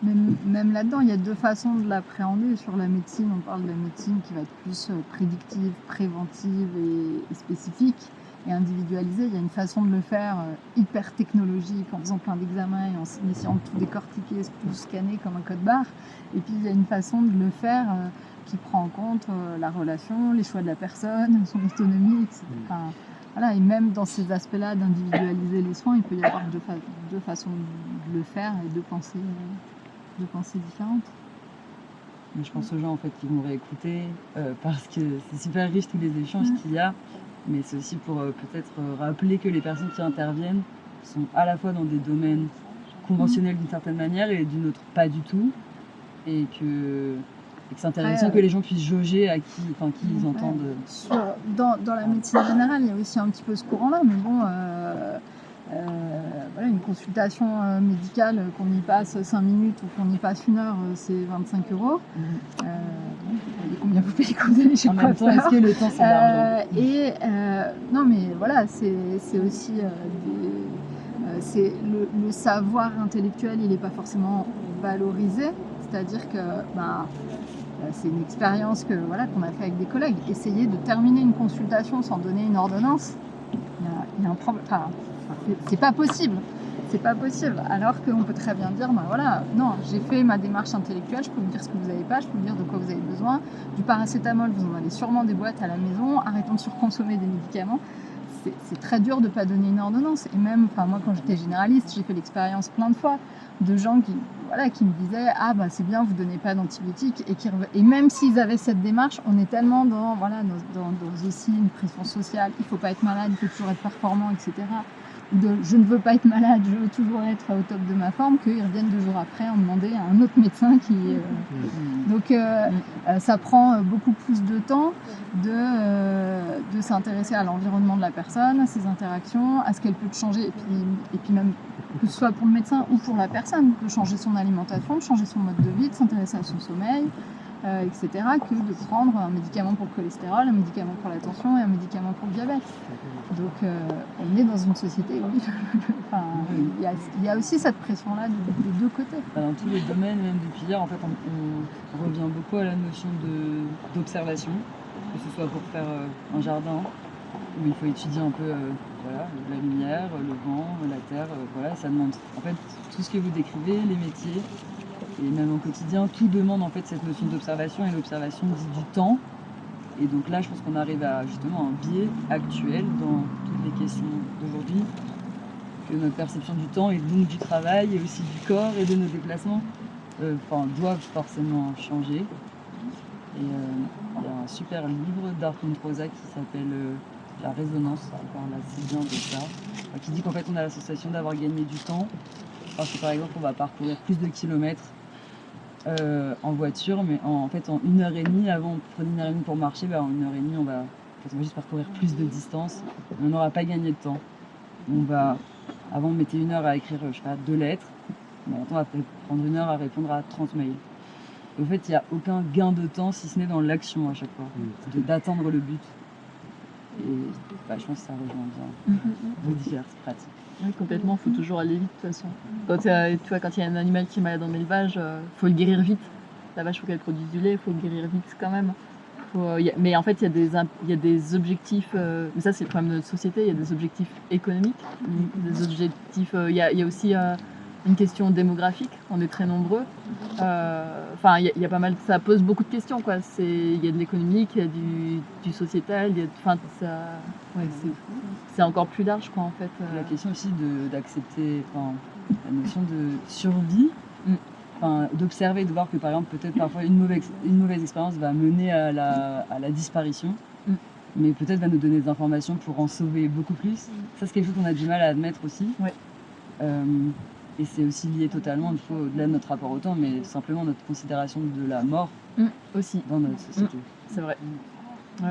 Même là-dedans, il y a deux façons de l'appréhender. Sur la médecine, on parle de la médecine qui va être plus prédictive, préventive et spécifique. Et individualisé, il y a une façon de le faire hyper technologique, en faisant plein d'examens et en essayant de tout décortiquer, tout scanner comme un code barre. Et puis il y a une façon de le faire qui prend en compte la relation, les choix de la personne, son autonomie, etc. Enfin, voilà, et même dans ces aspects-là d'individualiser les soins, il peut y avoir deux façons de le faire et deux pensées différentes. Mais je pense aux gens en fait qui vont réécouter parce que c'est super riche tous les échanges qu'il y a. Mais c'est aussi pour peut-être rappeler que les personnes qui interviennent sont à la fois dans des domaines conventionnels d'une certaine manière et d'une autre pas du tout. Et que c'est intéressant que les gens puissent jauger à qui ils entendent. Dans la médecine générale, il y a aussi un petit peu ce courant-là, mais bon, voilà, une consultation médicale, qu'on y passe 5 minutes ou qu'on y passe 1 heure, c'est 25 €. Combien vous payez quand vous allez chez le coiffeur. En même temps, est-ce que le temps c'est l'argent? Non, mais voilà, c'est aussi c'est le savoir intellectuel, il n'est pas forcément valorisé. C'est-à-dire que c'est une expérience qu'on a fait avec des collègues. Essayer de terminer une consultation sans donner une ordonnance, il y a un problème. C'est pas possible. C'est pas possible. Alors qu'on peut très bien dire, non, j'ai fait ma démarche intellectuelle, je peux vous dire ce que vous n'avez pas, je peux vous dire de quoi vous avez besoin. Du paracétamol, vous en avez sûrement des boîtes à la maison. Arrêtons de surconsommer des médicaments. C'est très dur de ne pas donner une ordonnance. Et même, moi, quand j'étais généraliste, j'ai fait l'expérience plein de fois de gens qui me disaient « Ah, c'est bien, vous ne donnez pas d'antibiotiques. » Et même s'ils avaient cette démarche, on est tellement dans aussi une pression sociale. Il ne faut pas être malade, il faut toujours être performant, etc. Je ne veux pas être malade, je veux toujours être au top de ma forme, qu'ils reviennent 2 jours après en demander à un autre médecin qui... Donc ça prend beaucoup plus de temps de s'intéresser à l'environnement de la personne, à ses interactions, à ce qu'elle peut changer, et puis même que ce soit pour le médecin ou pour la personne, de changer son alimentation, de changer son mode de vie, de s'intéresser à son sommeil, etc., que de prendre un médicament pour le cholestérol, un médicament pour la tension et un médicament pour le diabète. Donc on est dans une société où il y a aussi cette pression-là des deux côtés. Dans tous les domaines, même depuis hier, en fait, on revient beaucoup à la notion d'observation, que ce soit pour faire un jardin, où il faut étudier un peu la lumière, le vent, la terre, ça demande en fait tout ce que vous décrivez, les métiers, et même au quotidien, tout demande en fait cette notion d'observation, et l'observation dit du temps. Et donc là, je pense qu'on arrive à justement un biais actuel dans toutes les questions d'aujourd'hui, que notre perception du temps et donc du travail et aussi du corps et de nos déplacements doivent forcément changer. Et il y a un super livre d'Arthur Proza qui s'appelle La résonance, qui parle assez bien de ça, qui dit qu'en fait on a la sensation d'avoir gagné du temps, parce que par exemple on va parcourir plus de kilomètres en voiture, mais en fait en 1h30, avant on prenait 1h30 pour marcher, en 1h30 on va juste parcourir plus de distance, on n'aura pas gagné de temps. Avant on mettait 1 heure à écrire, 2 lettres, maintenant on va prendre 1 heure à répondre à 30 mails. Et au fait il n'y a aucun gain de temps si ce n'est dans l'action à chaque fois, d'atteindre le but. Et je pense que ça rejoint bien vos diverses pratiques. Oui, complètement, il faut toujours aller vite de toute façon. Quand il y a un animal qui est malade en élevage, faut le guérir vite. La vache, il faut qu'elle produise du lait, il faut le guérir vite quand même. Mais en fait, il y a des objectifs, mais ça c'est le problème de notre société, il y a des objectifs économiques, des objectifs, il y a aussi une question démographique, on est très nombreux. Il y a pas mal, ça pose beaucoup de questions, quoi. Il y a de l'économique, il y a du sociétal, c'est encore plus large, quoi, en fait. La question aussi d'accepter la notion de survie, d'observer, de voir que par exemple peut-être parfois une mauvaise expérience va mener à la disparition, mais peut-être va nous donner des informations pour en sauver beaucoup plus. Ça c'est quelque chose qu'on a du mal à admettre aussi. Et c'est aussi lié totalement, au-delà de notre rapport au temps, mais simplement notre considération de la mort aussi dans notre société. C'est vrai. Ouais.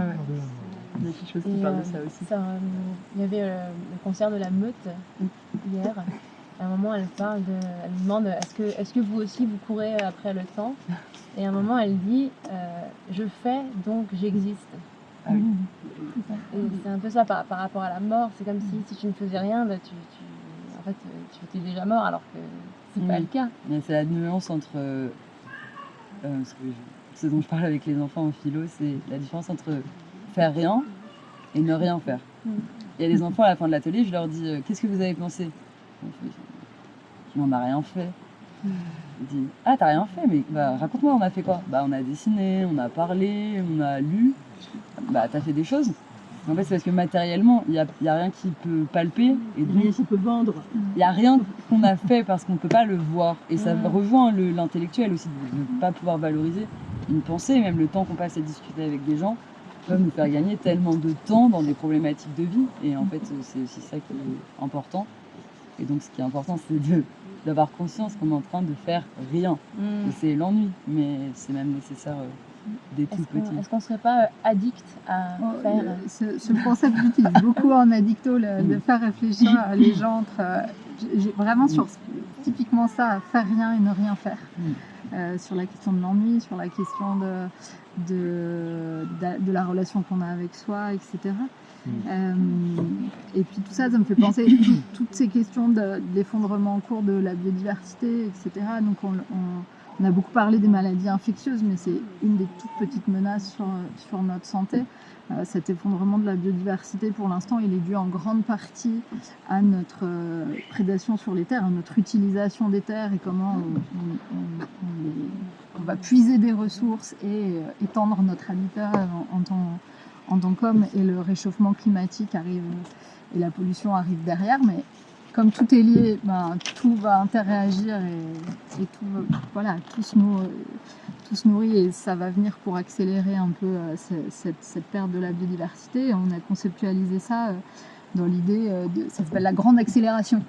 Il y a quelque chose qui parle de ça aussi. Il y avait le concert de la Meute hier. À un moment, elle demande est-ce que vous aussi vous courez après le temps? Et à un moment, elle dit je fais donc j'existe. Ah oui. Et c'est un peu ça par rapport à la mort. C'est comme si tu ne faisais rien, tu étais déjà mort, alors que c'est pas le cas. C'est la nuance entre ce dont je parle avec les enfants en philo, c'est la différence entre faire rien et ne rien faire. Il y a des enfants à la fin de l'atelier, je leur dis qu'est-ce que vous avez pensé? On n'a rien fait. Ils disent ah t'as rien fait, mais raconte-moi, on a fait quoi? On a dessiné, on a parlé, on a lu. T'as fait des choses. En fait, c'est parce que matériellement, il n'y a rien qui peut palper. Et rien qui peut vendre. Il n'y a rien qu'on a fait parce qu'on ne peut pas le voir. Et ça rejoint l'intellectuel aussi, de ne pas pouvoir valoriser une pensée. Même le temps qu'on passe à discuter avec des gens peut nous faire gagner tellement de temps dans des problématiques de vie. Et en fait, c'est aussi ça qui est important. Et donc, ce qui est important, c'est d'avoir conscience qu'on est en train de faire rien. Et c'est l'ennui, mais c'est même nécessaire. Des tout petits. Est-ce qu'on ne serait pas addict à faire Ce concept j'utilise beaucoup en addicto, de faire réfléchir les gens j'ai vraiment sur typiquement ça, faire rien et ne rien faire. Sur la question de l'ennui, sur la question de la relation qu'on a avec soi, etc. Et puis tout ça me fait penser toutes ces questions d'effondrement en cours de la biodiversité, etc. Donc on a beaucoup parlé des maladies infectieuses, mais c'est une des toutes petites menaces sur notre santé. Cet effondrement de la biodiversité, pour l'instant, il est dû en grande partie à notre prédation sur les terres, à notre utilisation des terres et comment on va puiser des ressources et étendre notre habitat en tant qu'homme. Et le réchauffement climatique arrive et la pollution arrive derrière, mais comme tout est lié, tout va interréagir et tout se nourrit et ça va venir pour accélérer un peu cette perte de la biodiversité. On a conceptualisé ça dans l'idée, ça s'appelle la grande accélération,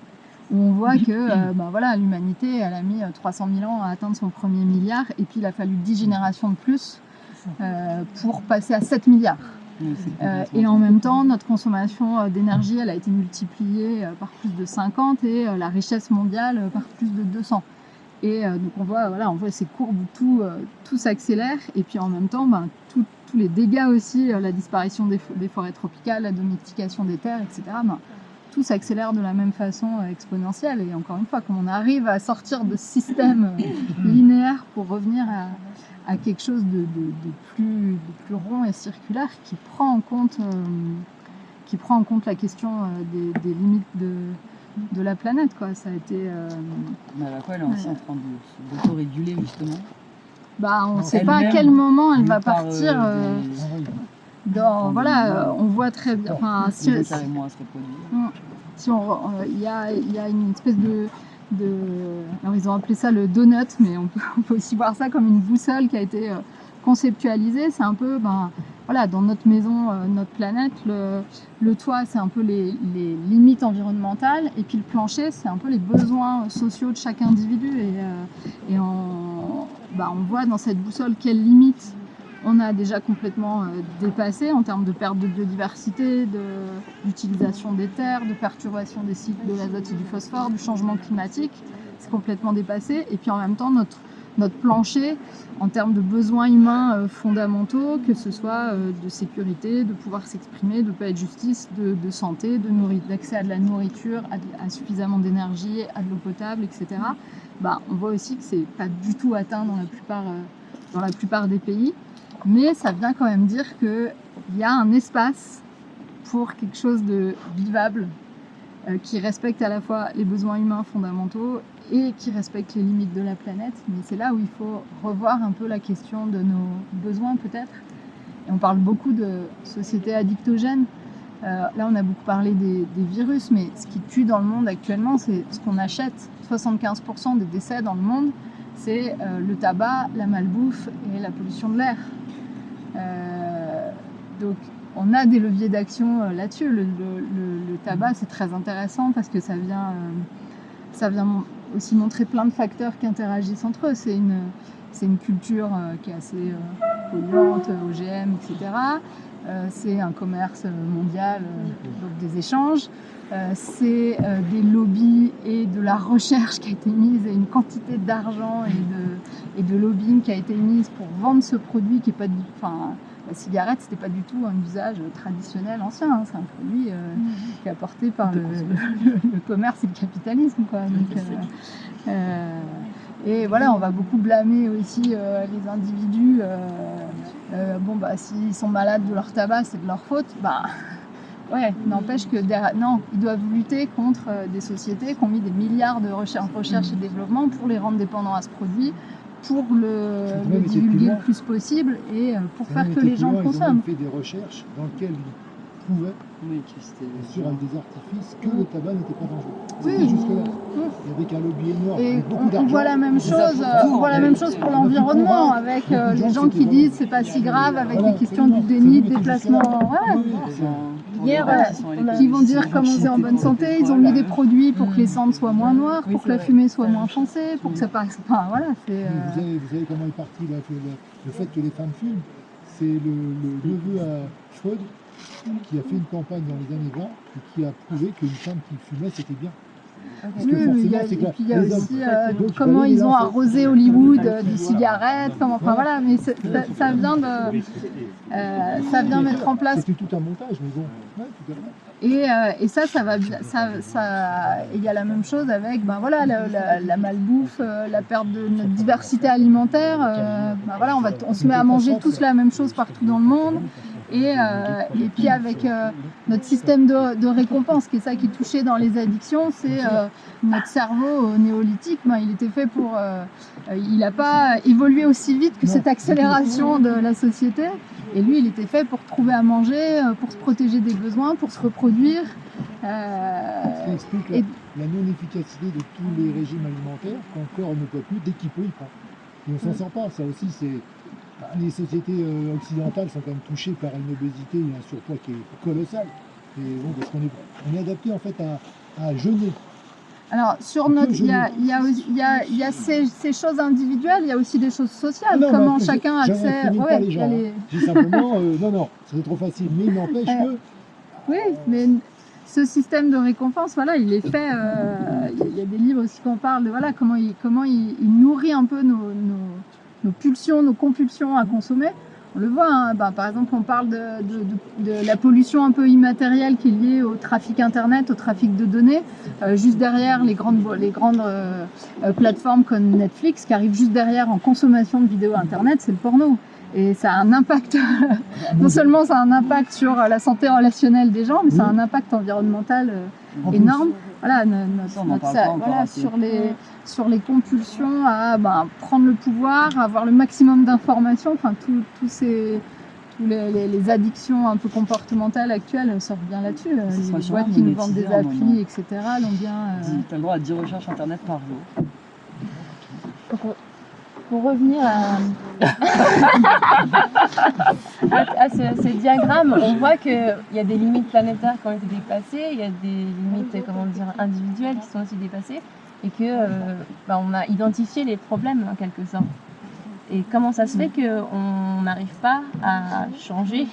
où on voit que l'humanité elle a mis 300 000 ans à atteindre son premier milliard et puis il a fallu 10 générations de plus pour passer à 7 milliards. Et en même temps, notre consommation d'énergie, elle a été multipliée par plus de 50 et la richesse mondiale par plus de 200. Et donc on voit ces courbes où tout s'accélère et puis en même temps, tous les dégâts aussi, la disparition des forêts tropicales, la domestication des terres, etc. Tout s'accélère de la même façon exponentielle. Et encore une fois, comme on arrive à sortir de ce système linéaire pour revenir à quelque chose de plus rond et circulaire qui prend en compte la question des limites de la planète, quoi. Ça a été. Mais à la fois, elle est aussi en train de s'autoréguler justement. On ne sait pas à quel moment elle va partir. On voit très bien. Enfin, il y a une espèce de alors ils ont appelé ça le donut, mais on peut aussi voir ça comme une boussole qui a été conceptualiser, c'est un peu, voilà, dans notre maison, notre planète, le toit, c'est un peu les limites environnementales, et puis le plancher, c'est un peu les besoins sociaux de chaque individu. Et on voit dans cette boussole quelles limites on a déjà complètement dépassées en termes de perte de biodiversité, d'utilisation des terres, de perturbation des cycles de l'azote et du phosphore, du changement climatique. C'est complètement dépassé. Et puis en même temps, notre plancher, en termes de besoins humains fondamentaux, que ce soit de sécurité, de pouvoir s'exprimer, de paix et de justice, de santé, d'accès à de la nourriture, à suffisamment d'énergie, à de l'eau potable, etc. On voit aussi que c'est pas du tout atteint dans la plupart des pays. Mais ça vient quand même dire qu'il y a un espace pour quelque chose de vivable, qui respecte à la fois les besoins humains fondamentaux et qui respecte les limites de la planète. Mais c'est là où il faut revoir un peu la question de nos besoins peut-être. Et on parle beaucoup de société addictogène. Là, on a beaucoup parlé des virus, mais ce qui tue dans le monde actuellement, c'est ce qu'on achète. 75% des décès dans le monde, c'est le tabac, la malbouffe et la pollution de l'air. Donc, on a des leviers d'action là-dessus. Le tabac, c'est très intéressant parce que ça vient aussi montrer plein de facteurs qui interagissent entre eux. C'est une culture qui est assez polluante, OGM, etc. C'est un commerce mondial, donc des échanges. C'est des lobbies et de la recherche qui a été mise, et une quantité d'argent et de lobbying qui a été mise pour vendre ce produit qui est pas la cigarette, c'était pas du tout un usage traditionnel ancien, hein. C'est un produit qui est apporté par le commerce et le capitalisme, quoi. Donc, et voilà, on va beaucoup blâmer aussi les individus. S'ils sont malades de leur tabac, c'est de leur faute. Ouais, n'empêche que non, ils doivent lutter contre des sociétés qui ont mis des milliards de recherche et développement pour les rendre dépendants à ce produit, pour le divulguer le plus possible et pour faire que les gens le consomment. Ils ont fait des recherches dans lesquelles ils prouvaient, sur des artifices, que le tabac n'était pas dangereux. C'était jusque-là. Il y avait qu'un lobby énorme. Et avec beaucoup d'argent. on voit la même chose pour l'environnement, avec les gens qui disent c'est pas si grave, avec les questions du déni de déplacement. Qui vont dire comme on est en bonne santé, ils ont mis des produits pour que les cendres soient moins noires, pour que la fumée soit moins foncée, pour que ça passe. Voilà, c'est. Vous savez comment est parti le fait que les femmes fument? C'est le neveu à Freud qui a fait une campagne dans les années 20 et qui a prouvé qu'une femme qui fumait c'était bien. Oui, mais il y a aussi comment ils ont arrosé Hollywood de cigarettes, voilà, mais ça vient mettre en place. C'était tout un montage, mais bon. Ouais, tout à fait. Et ça va bien. Il y a la même chose avec la malbouffe, la perte de notre diversité alimentaire. On se met à manger tous la même chose partout dans le monde. Et puis avec notre système de récompense, qui est ça qui est touché dans les addictions, c'est notre cerveau néolithique. Il était fait pour, il n'a pas évolué aussi vite que cette accélération de la société. Et lui, il était fait pour trouver à manger, pour se protéger des besoins, pour se reproduire. Ça explique la non-efficacité de tous les régimes alimentaires, qu'un corps ne peut plus, dès qu'il peut, il prend. Et on s'en sort pas. Ça aussi, c'est. Les sociétés occidentales sont quand même touchées par une obésité et un surpoids qui est colossal. Et bon, parce qu'on est adapté en fait à jeûner. Alors sur notre, il y a ces choses individuelles, il y a aussi des choses sociales. Comment chacun a accès. J'ai simplement, non, c'est trop facile. Mais il n'empêche que. Oui, mais ce système de récompense, voilà, il est fait. Il y a des livres aussi qui en parlent de comment il nourrit un peu nos pulsions, nos compulsions à consommer. On le voit, hein, par exemple, on parle de la pollution un peu immatérielle qui est liée au trafic internet, au trafic de données. Juste derrière les grandes plateformes comme Netflix, qui arrivent juste derrière en consommation de vidéos internet, c'est le porno. Et ça a un impact, non seulement ça a un impact sur la santé relationnelle des gens, mais ça a un impact environnemental énorme. Voilà, sur les compulsions à prendre le pouvoir, avoir le maximum d'informations, enfin tous les addictions un peu comportementales actuelles sortent bien là-dessus. Les boîtes qui nous vendent des applis, etc. l'ont bien. Tu as le droit à 10 recherches internet par jour. pour revenir à ces diagrammes, on voit qu'il y a des limites planétaires qui ont été dépassées, il y a des limites individuelles qui sont aussi dépassées, et que on a identifié les problèmes en quelque sorte. Et comment ça se fait qu'on n'arrive pas à changer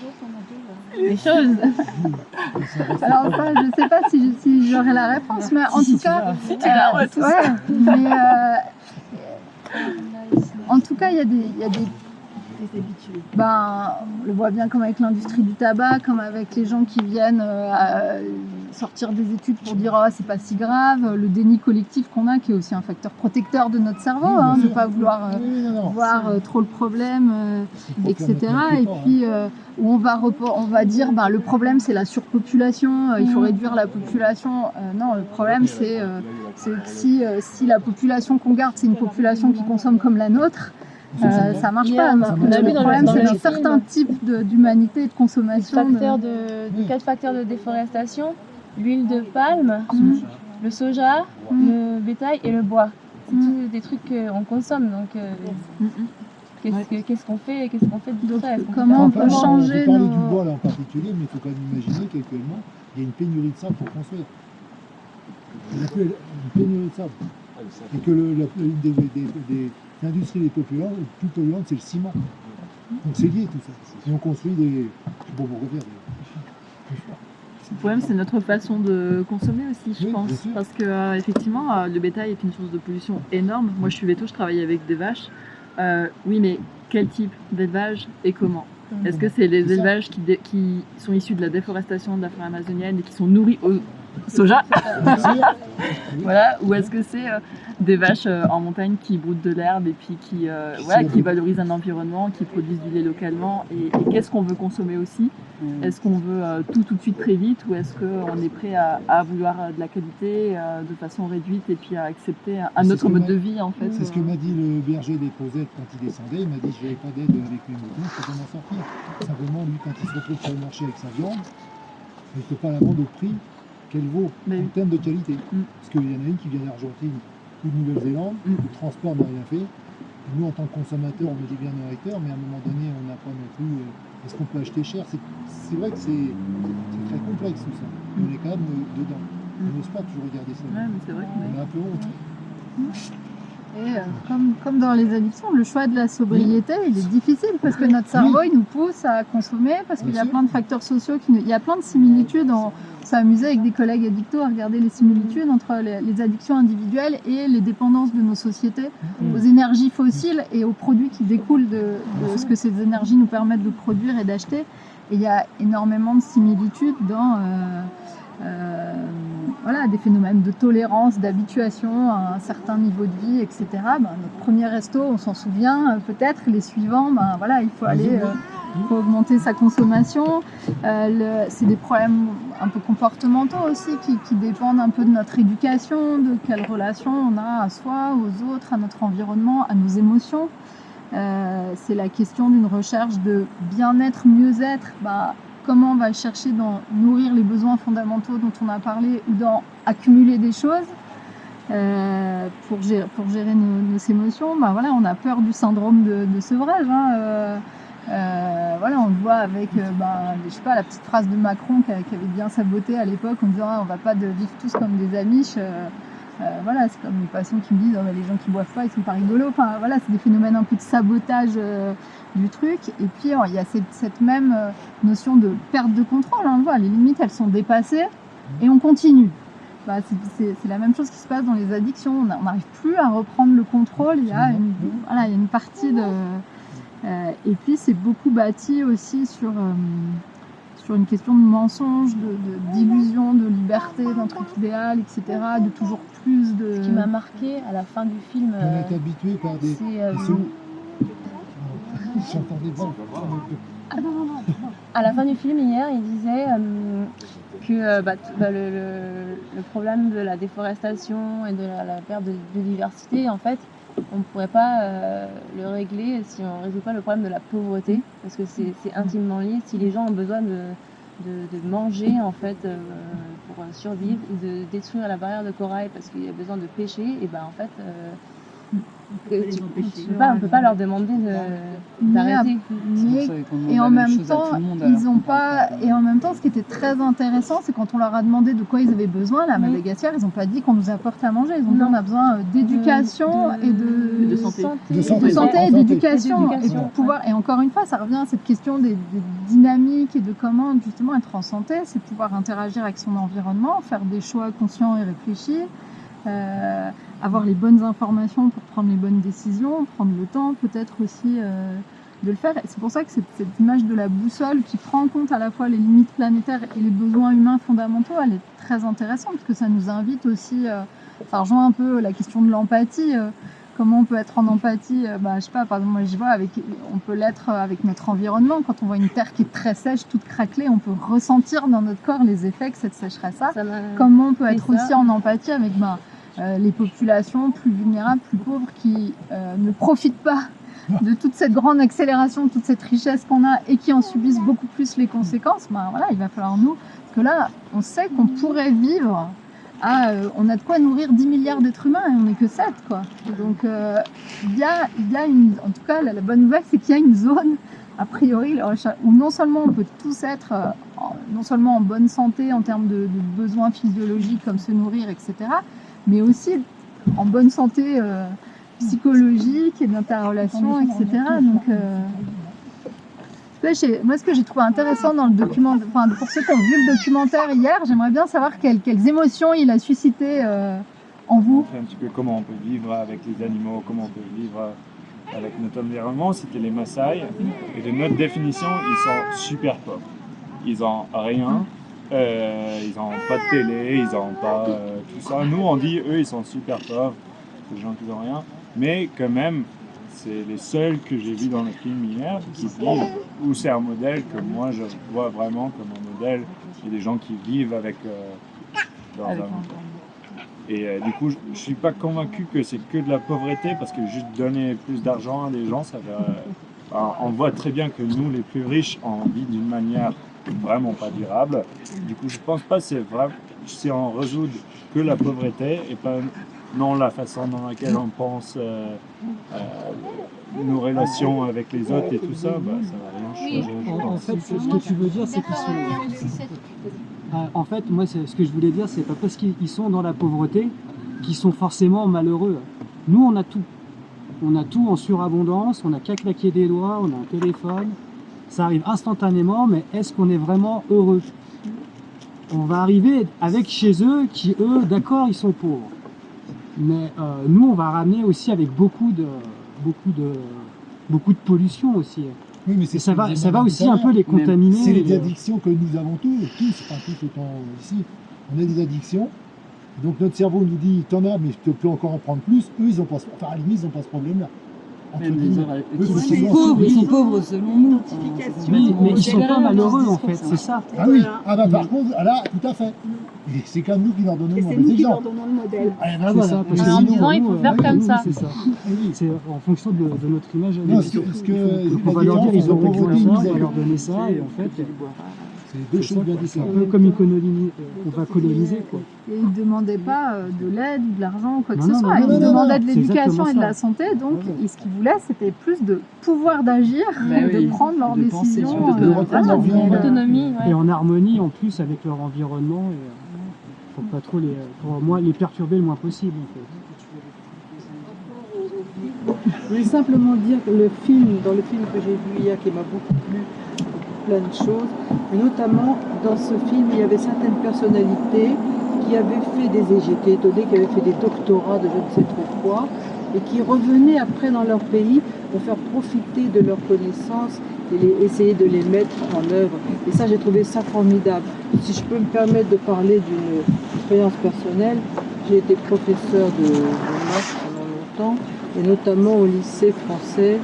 les choses? Alors ça, je sais pas si j'aurai la réponse, mais en tout cas, en tout cas, il y a des on le voit bien comme avec l'industrie du tabac, comme avec les gens qui viennent sortir des études pour dire oh, c'est pas si grave, le déni collectif qu'on a, qui est aussi un facteur protecteur de notre cerveau, de ne pas vouloir voir trop le problème, etc. Et puis où on va dire le problème c'est la surpopulation, il faut réduire la population. Non, le problème c'est que si la population qu'on garde c'est une population qui consomme comme la nôtre, ça marche pas. Le problème, c'est un certain type d'humanité et de consommation. De 4 facteurs de déforestation: l'huile de palme, le soja, le bétail et le bois. C'est tous des trucs qu'on consomme. Donc, qu'est-ce qu'on fait de tout ça? Comment on peut changer On peut parler du bois là en particulier, mais il faut quand même imaginer qu'actuellement, il y a une pénurie de sable pour construire. Il n'y a plus une pénurie de sable. Et que l'une des industries les plus polluantes, c'est le ciment. Donc c'est lié tout ça. Et on construit des... Je sais pas pourquoi faire. Le problème, c'est notre façon de consommer aussi, je pense. Parce que, effectivement, le bétail est une source de pollution énorme. Moi, je suis véto, je travaille avec des vaches. Oui, mais quel type d'élevage et comment? Est-ce que c'est les élevages qui sont issus de la déforestation de la forêt amazonienne et qui sont nourris au soja? Voilà. Ou est-ce que c'est des vaches en montagne qui broutent de l'herbe et puis qui valorisent un environnement, qui produisent du lait localement? Et qu'est-ce qu'on veut consommer aussi? Est-ce qu'on veut tout de suite très vite, ou est-ce qu'on est prêt à vouloir de la qualité de façon réduite et puis à accepter un autre mode de vie en fait? C'est ce que m'a dit le berger des Cosettes quand il descendait. Il m'a dit je n'avais pas d'aide avec mes moutons, je peux pas m'en sortir. Simplement, lui, quand il se retrouve sur le marché avec sa viande, il ne peut pas la vendre au prix qu'elle vaut en termes de qualité. Parce qu'il y en a une qui vient d'Argentine ou de Nouvelle-Zélande, le transport n'a rien fait. Nous, en tant que consommateurs, on est des bien nourriteurs, mais à un moment donné, on n'a pas non plus... Est-ce qu'on peut acheter cher? C'est vrai que c'est très complexe tout ça. On est quand même dedans. On n'ose pas toujours regarder ça. Ouais, mais c'est vrai on a un peu honte. Et comme dans les addictions, le choix de la sobriété, il est difficile parce que notre cerveau, il nous pousse à consommer, parce qu'il y a plein de facteurs sociaux, il y a plein de similitudes. On s'est amusé avec des collègues addictos à regarder les similitudes entre les addictions individuelles et les dépendances de nos sociétés aux énergies fossiles et aux produits qui découlent de ce que ces énergies nous permettent de produire et d'acheter. Et il y a énormément de similitudes dans... des phénomènes de tolérance, d'habituation à un certain niveau de vie, etc. Notre premier resto, on s'en souvient peut-être, les suivants, il faut aller, faut augmenter sa consommation. C'est des problèmes un peu comportementaux aussi qui dépendent un peu de notre éducation, de quelle relation on a à soi, aux autres, à notre environnement, à nos émotions. C'est la question d'une recherche de bien-être, mieux-être. Comment on va chercher d'en nourrir les besoins fondamentaux dont on a parlé, ou d'en accumuler des choses pour gérer nos émotions. On a peur du syndrome de sevrage. On le voit avec la petite phrase de Macron qui avait bien sa beauté à l'époque, en disant on ne va pas vivre tous comme des amiches. C'est comme les patients qui me disent les gens qui boivent pas, ils sont pas rigolos. C'est des phénomènes un peu de sabotage du truc. Et puis il y a cette même notion de perte de contrôle. On voit, les limites elles sont dépassées et on continue. C'est la même chose qui se passe dans les addictions. On n'arrive plus à reprendre le contrôle. Il y a une partie de... et puis c'est beaucoup bâti aussi sur une question de mensonge, d'illusion, de liberté, d'un truc idéal, etc., de toujours plus de... Ce qui m'a marqué à la fin du film... On est habitué par des... À la fin du film, hier, il disait que le problème de la déforestation et de la perte de biodiversité, en fait, on ne pourrait pas le régler si on ne résout pas le problème de la pauvreté, parce que c'est intimement lié. Si les gens ont besoin de manger en fait pour survivre, ou de détruire la barrière de corail parce qu'il y a besoin de pêcher, et en fait On ne peut pas leur demander d'arrêter. Et en même temps, ils ont pas. Et en même temps, ce qui était très intéressant, c'est quand on leur a demandé de quoi ils avaient besoin, là, à Madagascar, ils n'ont pas dit qu'on nous apporte à manger. Ils ont dit on a besoin d'éducation et de santé et d'éducation. Et pour pouvoir. Et encore une fois, ça revient à cette question des dynamiques et de comment justement être en santé, c'est pouvoir interagir avec son environnement, faire des choix conscients et réfléchis. Avoir les bonnes informations pour prendre les bonnes décisions, prendre le temps peut-être aussi de le faire. Et c'est pour ça que cette image de la boussole qui prend en compte à la fois les limites planétaires et les besoins humains fondamentaux, elle est très intéressante parce que ça nous invite aussi, ça rejoint un peu la question de l'empathie. Comment on peut être en empathie, je sais pas, par exemple, moi je vois, on peut l'être avec notre environnement. Quand on voit une terre qui est très sèche, toute craquelée, on peut ressentir dans notre corps les effets que cette sécheresse a. Comment on peut être aussi en empathie avec les populations plus vulnérables, plus pauvres, qui ne profitent pas de toute cette grande accélération, de toute cette richesse qu'on a et qui en subissent beaucoup plus les conséquences. Voilà, il va falloir nous, parce que là, on sait qu'on pourrait vivre on a de quoi nourrir 10 milliards d'êtres humains et on n'est que 7, quoi. Donc il y a en tout cas la bonne nouvelle, c'est qu'il y a une zone a priori où non seulement on peut tous être non seulement en bonne santé en termes de besoins physiologiques comme se nourrir, etc., mais aussi en bonne santé psychologique et d'interrelation, etc. Donc moi, ce que j'ai trouvé intéressant dans le documentaire, pour ceux qui ont vu le documentaire hier, j'aimerais bien savoir quelles émotions il a suscité en vous. Un petit peu comment on peut vivre avec les animaux, comment on peut vivre avec notre environnement. C'était les Maasai, et de notre définition, ils sont super pauvres. Ils n'ont rien, ils n'ont pas de télé, ils n'ont pas tout ça. Nous, on dit, eux, ils sont super pauvres, les gens qui n'ont rien, mais quand même, c'est les seuls que j'ai vus dans le film hier qui vivent, ou c'est un modèle que moi je vois vraiment comme un modèle. Il y a des gens qui vivent avec leurs amis. Et du coup, je ne suis pas convaincu que c'est que de la pauvreté, parce que juste donner plus d'argent à des gens, ça va. On voit très bien que nous, les plus riches, on vit d'une manière vraiment pas durable. Du coup, je pense pas que c'est on résout que la pauvreté et pas non la façon dans laquelle on pense nos relations avec les autres et tout ça, ça va rien changer. En fait, ce que tu veux dire, c'est qu'ils sont... En fait, moi, ce que je voulais dire, c'est pas parce qu'ils sont dans la pauvreté qu'ils sont forcément malheureux. Nous, on a tout. On a tout en surabondance, on n'a qu'à claquer des doigts, on a un téléphone. Ça arrive instantanément, mais est-ce qu'on est vraiment heureux? On va arriver avec chez eux qui, eux, d'accord, ils sont pauvres. Mais nous, on va ramener aussi avec beaucoup de pollution aussi. Oui, mais ça va aussi un peu les contaminer. C'est les addictions que nous avons tous autant ici. On a des addictions. Donc notre cerveau nous dit, t'en as, mais je peux encore en prendre plus. Eux, ils n'ont pas, à la limite, ils n'ont pas ce problème-là. Ils sont pauvres selon nous. Oui, mais ils ne sont pas malheureux en fait, c'est ça. Ah oui, par contre, là, tout à fait. C'est quand même nous qui leur donnons le modèle. C'est nous qui leur donnons le modèle. C'est ça, parce que en disant il faut faire comme ça. C'est ça. C'est en fonction de notre image. On va leur dire ils auront besoin de ça, on va leur donner ça, et en fait, c'est un peu comme on va coloniser, quoi. Et ils ne demandaient pas de l'aide ou de l'argent ou quoi que ce soit. Ils demandaient de l'éducation et de la santé. Donc, ce qu'ils voulaient, c'était plus de pouvoir d'agir, de prendre leurs décisions, d'autonomie. Et en harmonie, en plus, avec leur environnement. Il ne faut pas trop les perturber le moins possible, en fait. Je voulais simplement dire que dans le film que j'ai vu hier, qui m'a beaucoup plu, plein de choses, mais notamment dans ce film, il y avait certaines personnalités qui avaient fait j'étais étonnée, qui avaient fait des doctorats de je ne sais trop quoi, et qui revenaient après dans leur pays pour faire profiter de leurs connaissances et essayer de les mettre en œuvre. Et ça, j'ai trouvé ça formidable. Si je peux me permettre de parler d'une expérience personnelle, j'ai été professeur de maths pendant longtemps, et notamment au lycée français,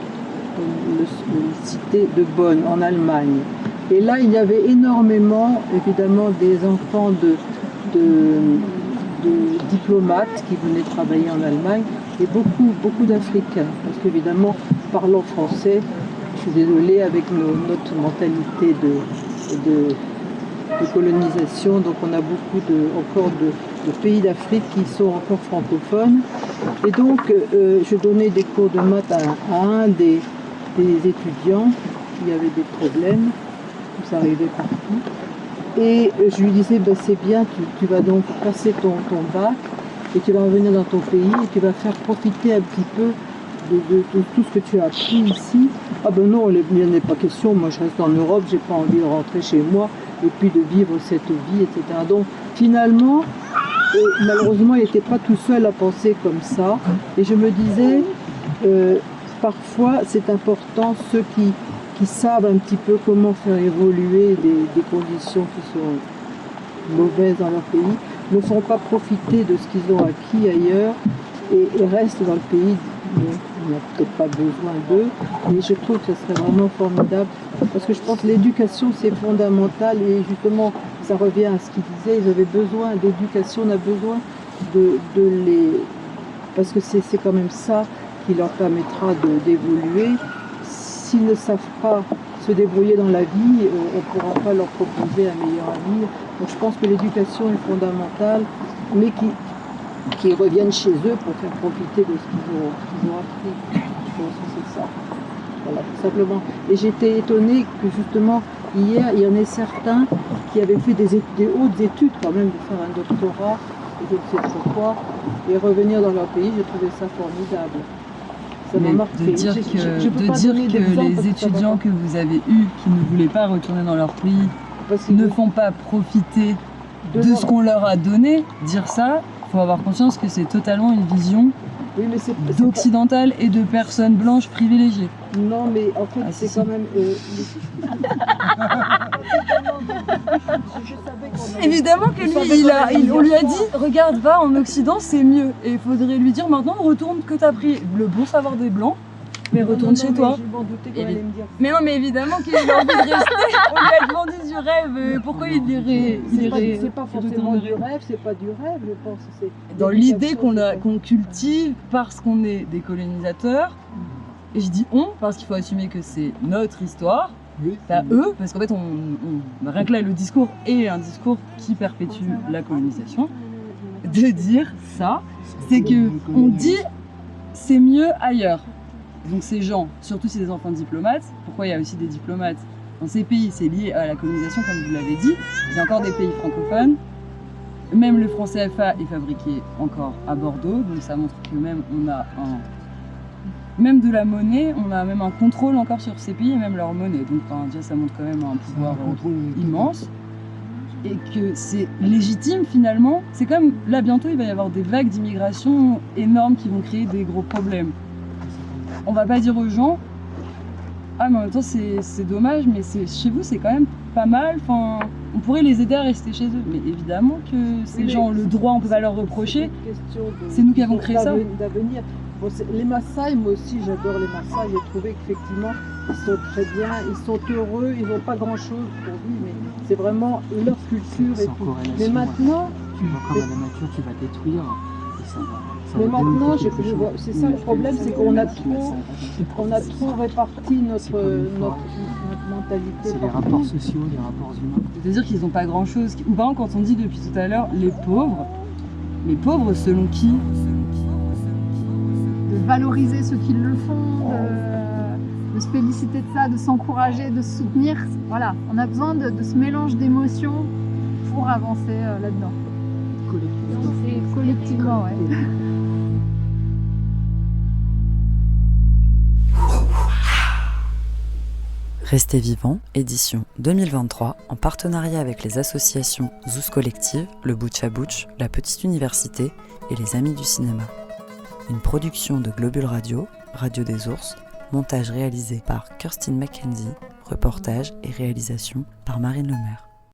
le cité de Bonn, en Allemagne. Et là, il y avait énormément, évidemment, des enfants de diplomates qui venaient travailler en Allemagne, et beaucoup d'Africains. Parce qu'évidemment, parlant français, je suis désolée, avec notre mentalité de colonisation, donc on a beaucoup encore pays d'Afrique qui sont encore francophones. Et donc, je donnais des cours de maths à un des étudiants qui avait des problèmes, ça arrivait partout. Et je lui disais, ben, c'est bien, tu vas donc passer ton bac et tu vas revenir dans ton pays et tu vas faire profiter un petit peu de tout ce que tu as appris ici. Ah ben non, il n'y en a pas question, moi je reste en Europe, j'ai pas envie de rentrer chez moi et puis de vivre cette vie, etc. Donc finalement, malheureusement, il n'était pas tout seul à penser comme ça. Et je me disais, parfois c'est important, ceux qui savent un petit peu comment faire évoluer des conditions qui sont mauvaises dans leur pays, ne font pas profiter de ce qu'ils ont acquis ailleurs et restent dans le pays. On n'a peut-être pas besoin d'eux, mais je trouve que ce serait vraiment formidable parce que je pense que l'éducation c'est fondamental et justement ça revient à ce qu'ils disaient, ils avaient besoin d'éducation, on a besoin de les... parce que c'est quand même ça qui leur permettra d'évoluer. S'ils ne savent pas se débrouiller dans la vie, on ne pourra pas leur proposer un meilleur avenir. Donc je pense que l'éducation est fondamentale, mais qui reviennent chez eux pour faire profiter de ce qu'ils ont appris. Je pense que c'est ça. Voilà, tout simplement. Et j'étais étonnée que justement, hier, il y en ait certains qui avaient fait des hautes études quand même, de faire un doctorat, et je ne sais trop quoi, et revenir dans leur pays, j'ai trouvé ça formidable. Ça m'a marqué. De dire que les étudiants que vous avez eus, qui ne voulaient pas retourner dans leur pays, ne font pas profiter de ce qu'on leur a donné, dire ça, il faut avoir conscience que c'est totalement une vision d'occidentale et de personnes blanches privilégiées. Non, mais en fait, c'est quand même... Évidemment que lui, on lui a dit, regarde, va en Occident, c'est mieux. Et il faudrait lui dire, maintenant, retourne que t'as pris le bon savoir des Blancs, mais retourne chez toi. Mais non, mais évidemment qu'il a envie de rester. On lui a demandé du rêve, pourquoi il irait... C'est pas forcément du rêve, c'est pas du rêve, je pense. Dans l'idée qu'on cultive parce qu'on est des colonisateurs, et je dis on, parce qu'il faut assumer que c'est notre histoire, pas eux, parce qu'en fait, rien que là, le discours est un discours qui perpétue la colonisation. De dire ça, c'est que on dit c'est mieux ailleurs. Donc ces gens, surtout si des enfants de diplomates, pourquoi il y a aussi des diplomates dans ces pays, c'est lié à la colonisation, comme vous l'avez dit. Il y a encore des pays francophones. Même le franc CFA est fabriqué encore à Bordeaux, donc ça montre que même on a même de la monnaie, on a même un contrôle encore sur ces pays et même leur monnaie. Donc déjà ça montre quand même un pouvoir immense. Et que c'est légitime finalement. C'est comme là bientôt il va y avoir des vagues d'immigration énormes qui vont créer des gros problèmes. On va pas dire aux gens ah mais en même temps c'est dommage, mais chez vous c'est quand même pas mal, enfin, on pourrait les aider à rester chez eux. Mais évidemment que ces gens ont le droit, on peut pas leur reprocher. C'est nous qui avons créé ça. D'avenir. Bon, les Maasai, moi aussi j'adore les Maasai, j'ai trouvé qu'effectivement ils sont très bien, ils sont heureux, ils n'ont pas grand chose pour vivre, mais c'est vraiment leur culture et tout. Mais maintenant... Tu vois comme la nature, tu vas détruire et ça va... Mais maintenant, c'est ça le problème, c'est qu'on a trop réparti notre mentalité. C'est les rapports sociaux, les rapports humains. C'est-à-dire qu'ils n'ont pas grand-chose. Ou par exemple, quand on dit depuis tout à l'heure, les pauvres selon qui? De valoriser ceux qui le font, de se féliciter de ça, de s'encourager, de se soutenir. Voilà, on a besoin de ce mélange d'émotions pour avancer là-dedans. Collectivement, ouais. Restez vivants, édition 2023, en partenariat avec les associations Zouz Collective, le Butch à Butch, la Petite Université et les Amis du Cinéma. Une production de Globule Radio, Radio des Ours, montage réalisé par Kirstine McKenzie, reportage et réalisation par Marine Lemaire.